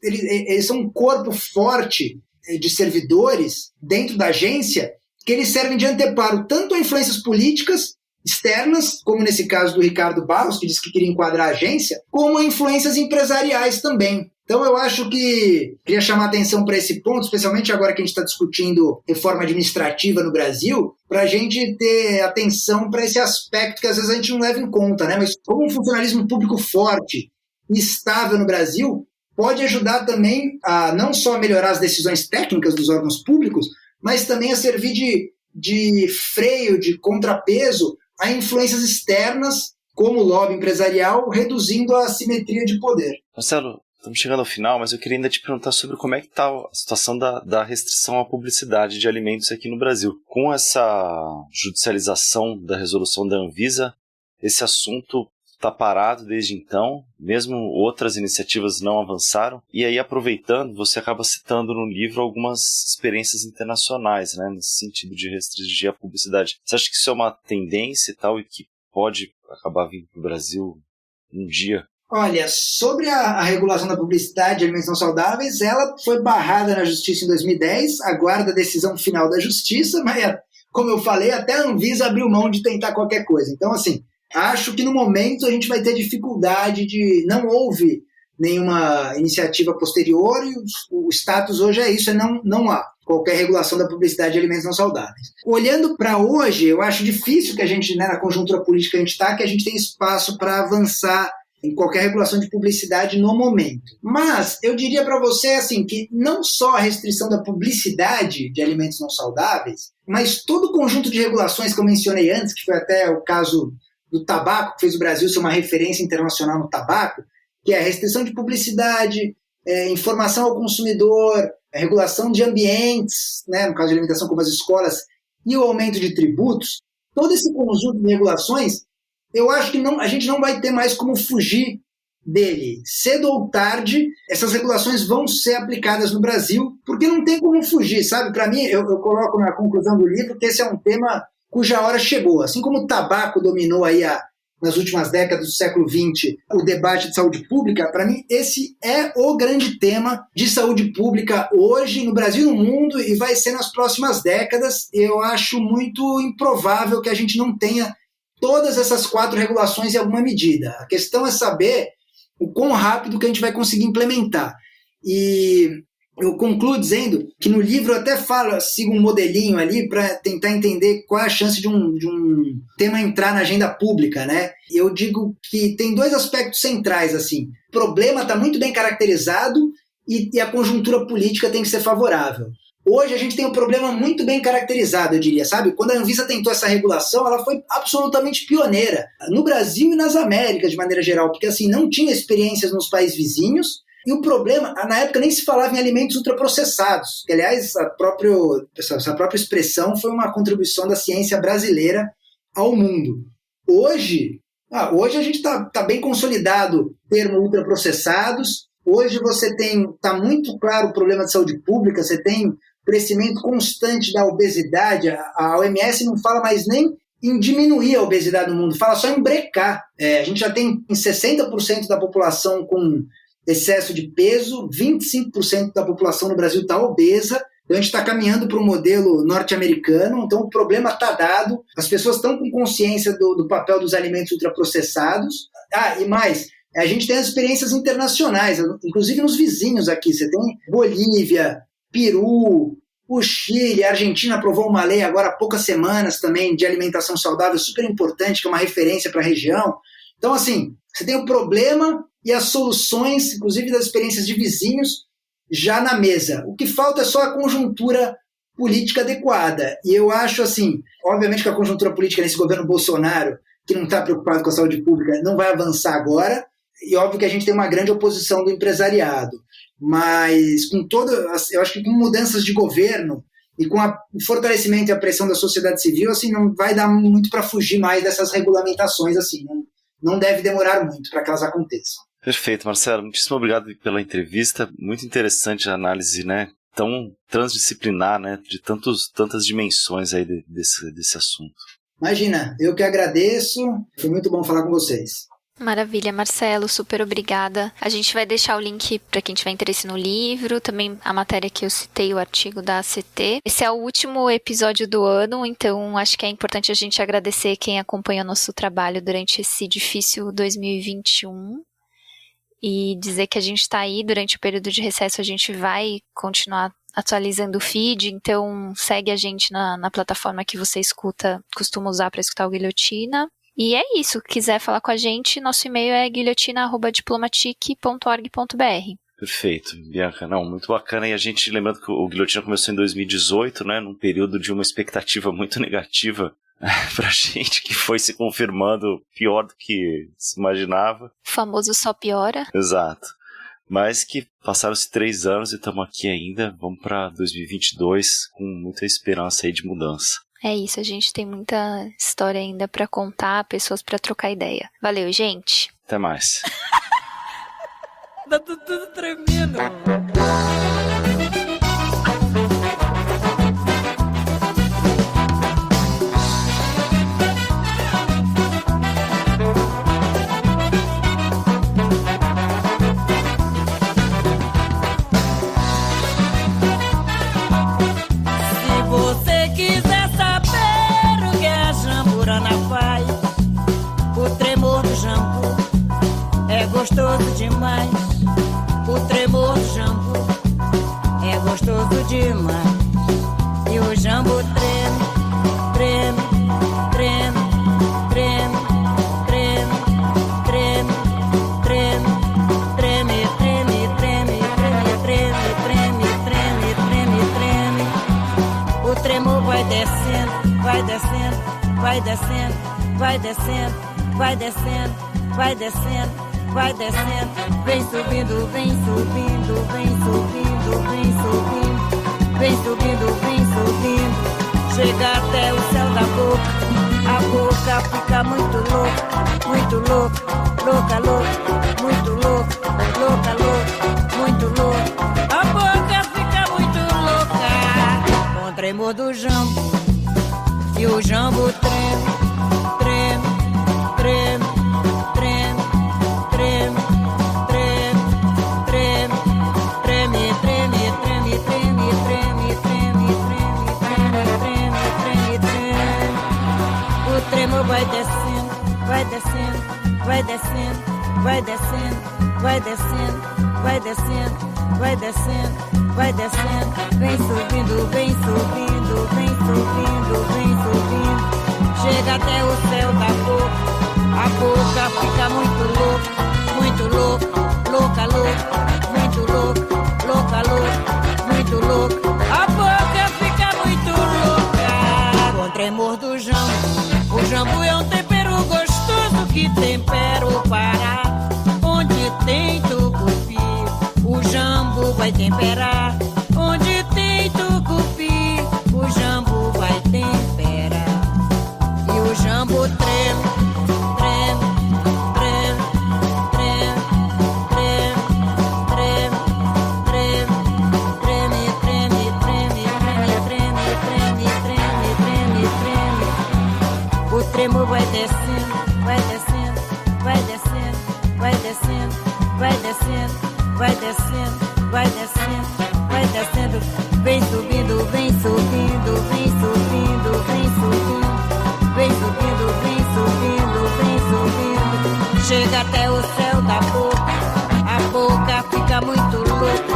são um corpo forte de servidores dentro da agência, que eles servem de anteparo tanto a influências políticas externas, como nesse caso do Ricardo Barros, que disse que queria enquadrar a agência, como a influências empresariais também. Então eu acho que queria chamar atenção para esse ponto, especialmente agora que a gente está discutindo reforma administrativa no Brasil, para a gente ter atenção para esse aspecto que às vezes a gente não leva em conta, né? Mas como um funcionalismo público forte e estável no Brasil pode ajudar também a não só melhorar as decisões técnicas dos órgãos públicos, mas também a servir de freio, de contrapeso a influências externas, como o lobby empresarial, reduzindo a assimetria de poder. Marcelo, estamos chegando ao final, mas eu queria ainda te perguntar sobre como é que está a situação da restrição à publicidade de alimentos aqui no Brasil. Com essa judicialização da resolução da Anvisa, esse assunto está parado desde então, mesmo outras iniciativas não avançaram, e aí aproveitando, você acaba citando no livro algumas experiências internacionais, né, nesse sentido de restringir a publicidade. Você acha que isso é uma tendência e tal, e que pode acabar vindo para o Brasil um dia? Olha, sobre a regulação da publicidade de alimentos não saudáveis, ela foi barrada na Justiça em 2010, aguarda a decisão final da Justiça, mas, como eu falei, até a Anvisa abriu mão de tentar qualquer coisa. Então, assim, acho que no momento a gente vai ter dificuldade de... Não houve nenhuma iniciativa posterior e o status hoje é isso, não há qualquer regulação da publicidade de alimentos não saudáveis. Olhando para hoje, eu acho difícil que a gente, né, na conjuntura política que a gente está, que a gente tenha espaço para avançar em qualquer regulação de publicidade no momento. Mas eu diria para você assim, que não só a restrição da publicidade de alimentos não saudáveis, mas todo o conjunto de regulações que eu mencionei antes, que foi até o caso do tabaco, que fez o Brasil ser uma referência internacional no tabaco, que é a restrição de publicidade, informação ao consumidor, a regulação de ambientes, né, no caso de alimentação como as escolas, e o aumento de tributos, todo esse conjunto de regulações, eu acho que a gente não vai ter mais como fugir dele. Cedo ou tarde, essas regulações vão ser aplicadas no Brasil, porque não tem como fugir, sabe? Para mim, eu coloco na conclusão do livro que esse é um tema cuja hora chegou. Assim como o tabaco dominou aí nas últimas décadas do século XX o debate de saúde pública, para mim esse é o grande tema de saúde pública hoje no Brasil e no mundo, e vai ser nas próximas décadas. Eu acho muito improvável que a gente não tenha todas essas 4 regulações em alguma medida. A questão é saber o quão rápido que a gente vai conseguir implementar. E eu concluo dizendo que no livro eu até sigo um modelinho ali para tentar entender qual é a chance de um tema entrar na agenda pública, né? Eu digo que tem 2 aspectos centrais, assim. O problema está muito bem caracterizado e a conjuntura política tem que ser favorável. Hoje a gente tem um problema muito bem caracterizado, eu diria, sabe? Quando a Anvisa tentou essa regulação, ela foi absolutamente pioneira, no Brasil e nas Américas, de maneira geral, porque assim, não tinha experiências nos países vizinhos, e o problema, na época nem se falava em alimentos ultraprocessados, que aliás, essa própria expressão foi uma contribuição da ciência brasileira ao mundo. Hoje a gente está bem consolidado o termo ultraprocessados. Hoje está muito claro o problema de saúde pública, você tem crescimento constante da obesidade. A OMS não fala mais nem em diminuir a obesidade no mundo, fala só em brecar. A gente já tem 60% da população com excesso de peso, 25% da população no Brasil está obesa, então a gente está caminhando para um modelo norte-americano, então o problema está dado, as pessoas estão com consciência do papel dos alimentos ultraprocessados. E mais, a gente tem as experiências internacionais, inclusive nos vizinhos aqui, você tem Bolívia, Peru, o Chile, a Argentina aprovou uma lei agora há poucas semanas também de alimentação saudável, super importante, que é uma referência para a região. Então, assim, você tem o problema e as soluções, inclusive das experiências de vizinhos, já na mesa. O que falta é só a conjuntura política adequada. E eu acho, assim, obviamente que a conjuntura política nesse governo Bolsonaro, que não está preocupado com a saúde pública, não vai avançar agora, e óbvio que a gente tem uma grande oposição do empresariado. Mas eu acho que com mudanças de governo e com o fortalecimento e a pressão da sociedade civil, assim, não vai dar muito para fugir mais dessas regulamentações, assim, não deve demorar muito para que elas aconteçam. Perfeito, Marcelo. Muitíssimo obrigado pela entrevista. Muito interessante a análise, né? Tão transdisciplinar, né? De tantas dimensões aí desse assunto. Imagina, eu que agradeço. Foi muito bom falar com vocês. Maravilha, Marcelo, super obrigada. A gente vai deixar o link para quem tiver interesse no livro, também a matéria que eu citei, o artigo da ACT. Esse é o último episódio do ano, então acho que é importante a gente agradecer quem acompanha o nosso trabalho durante esse difícil 2021 e dizer que a gente está aí durante o período de recesso, a gente vai continuar atualizando o feed, então segue a gente na plataforma que você costuma usar para escutar o Guilhotina. E é isso, quiser falar com a gente, nosso e-mail é guilhotina@diplomatic.org.br. Perfeito, Bianca. Não, muito bacana. E a gente, lembrando que o Guilhotina começou em 2018, né, num período de uma expectativa muito negativa pra gente, que foi se confirmando pior do que se imaginava. O famoso só piora. Exato. Mas que passaram-se 3 anos e estamos aqui ainda. Vamos para 2022 com muita esperança aí de mudança. É isso, a gente tem muita história ainda pra contar, pessoas pra trocar ideia. Valeu, gente. Até mais. Tá tudo tremendo. Se você quiser saber o que a jamburana faz, o tremor do jambu é gostoso demais. O tremor do jambu é gostoso demais. E o jambu treme, treme, treme, treme, treme, treme, treme, treme, treme, treme, treme, treme, treme, treme, treme. O tremor vai descendo, vai descendo, vai descendo, vai descendo, vai descendo, vai descendo. Vai descendo, vem subindo, vem subindo, vem subindo, vem subindo, vem subindo, vem subindo, chega até o céu da boca, a boca fica muito louca, louca, louca, muito louca, louca, louca, muito louca, a boca fica muito louca, com o tremor do jambu, e o jambu treme, treme, treme, treme. Treme, treme, treme, treme, treme, treme, treme, treme, treme, treme, treme, treme, treme. O tremor vai descendo, vai descendo, vai descendo, vai descendo, vai descendo, vai descendo, vai descendo, vai descendo. Vem subindo, vem subindo, vem subindo, vem subindo. Chega até o céu da boca. A boca fica muito louca, louca, louca, muito louca, louca, louca, muito louca. A boca fica muito louca, com o tremor do jambu. O jambu é um tempero gostoso que tempera o Pará. Onde tem tucupi, o jambu vai temperar. Onde tem tucupi, o jambu vai temperar. E o jambu treme. O tremor vai descendo, vai descendo, vai descendo, vai descendo, vai descendo, vai descendo, vai descendo, vai descendo, vem subindo, vem subindo, vem subindo, vem subindo, vem subindo, vem subindo, vem subindo, chega até o céu da boca, a boca fica muito louca,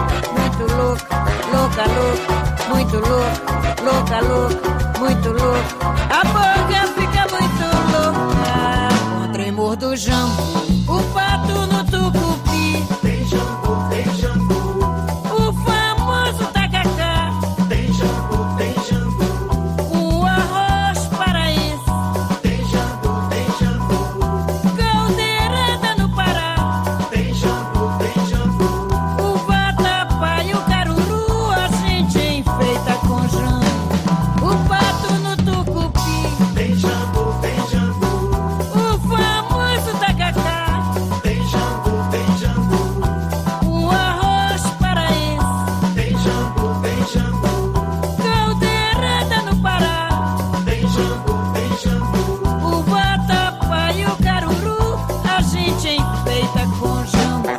louca, louca, muito louca, louca, louca, muito louca, a boca fica muito louca, com o tremor do jambu, o pato no tucupi, tem jambu, tem jambu, o famoso tacacá, tem jambu, tem jambu, o arroz paraense, tem jambu, tem jambu, caldeirada no Pará, tem jambu, tem jambu, o vatapá e o caruru, a gente enfeita com jambu, o pato no tucupi, tem jambu, tem jambu, o famoso tacacá, tem jambu, tem jambu, o arroz paraense, tem jambu, tem jambu, caldeirada no Pará, tem jambu, tem jambu, o vatapá e o caruru, a gente enfeita com jambu.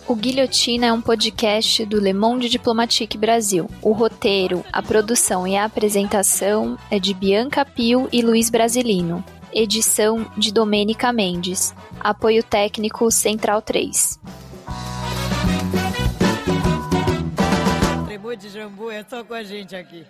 O Guilhotina é um podcast do Le Monde Diplomatique Brasil. O roteiro, a produção e a apresentação é de Bianca Pio e Luiz Brasilino. Edição de Domênica Mendes. Apoio técnico Central 3. Tremor de jambu é só com a gente aqui.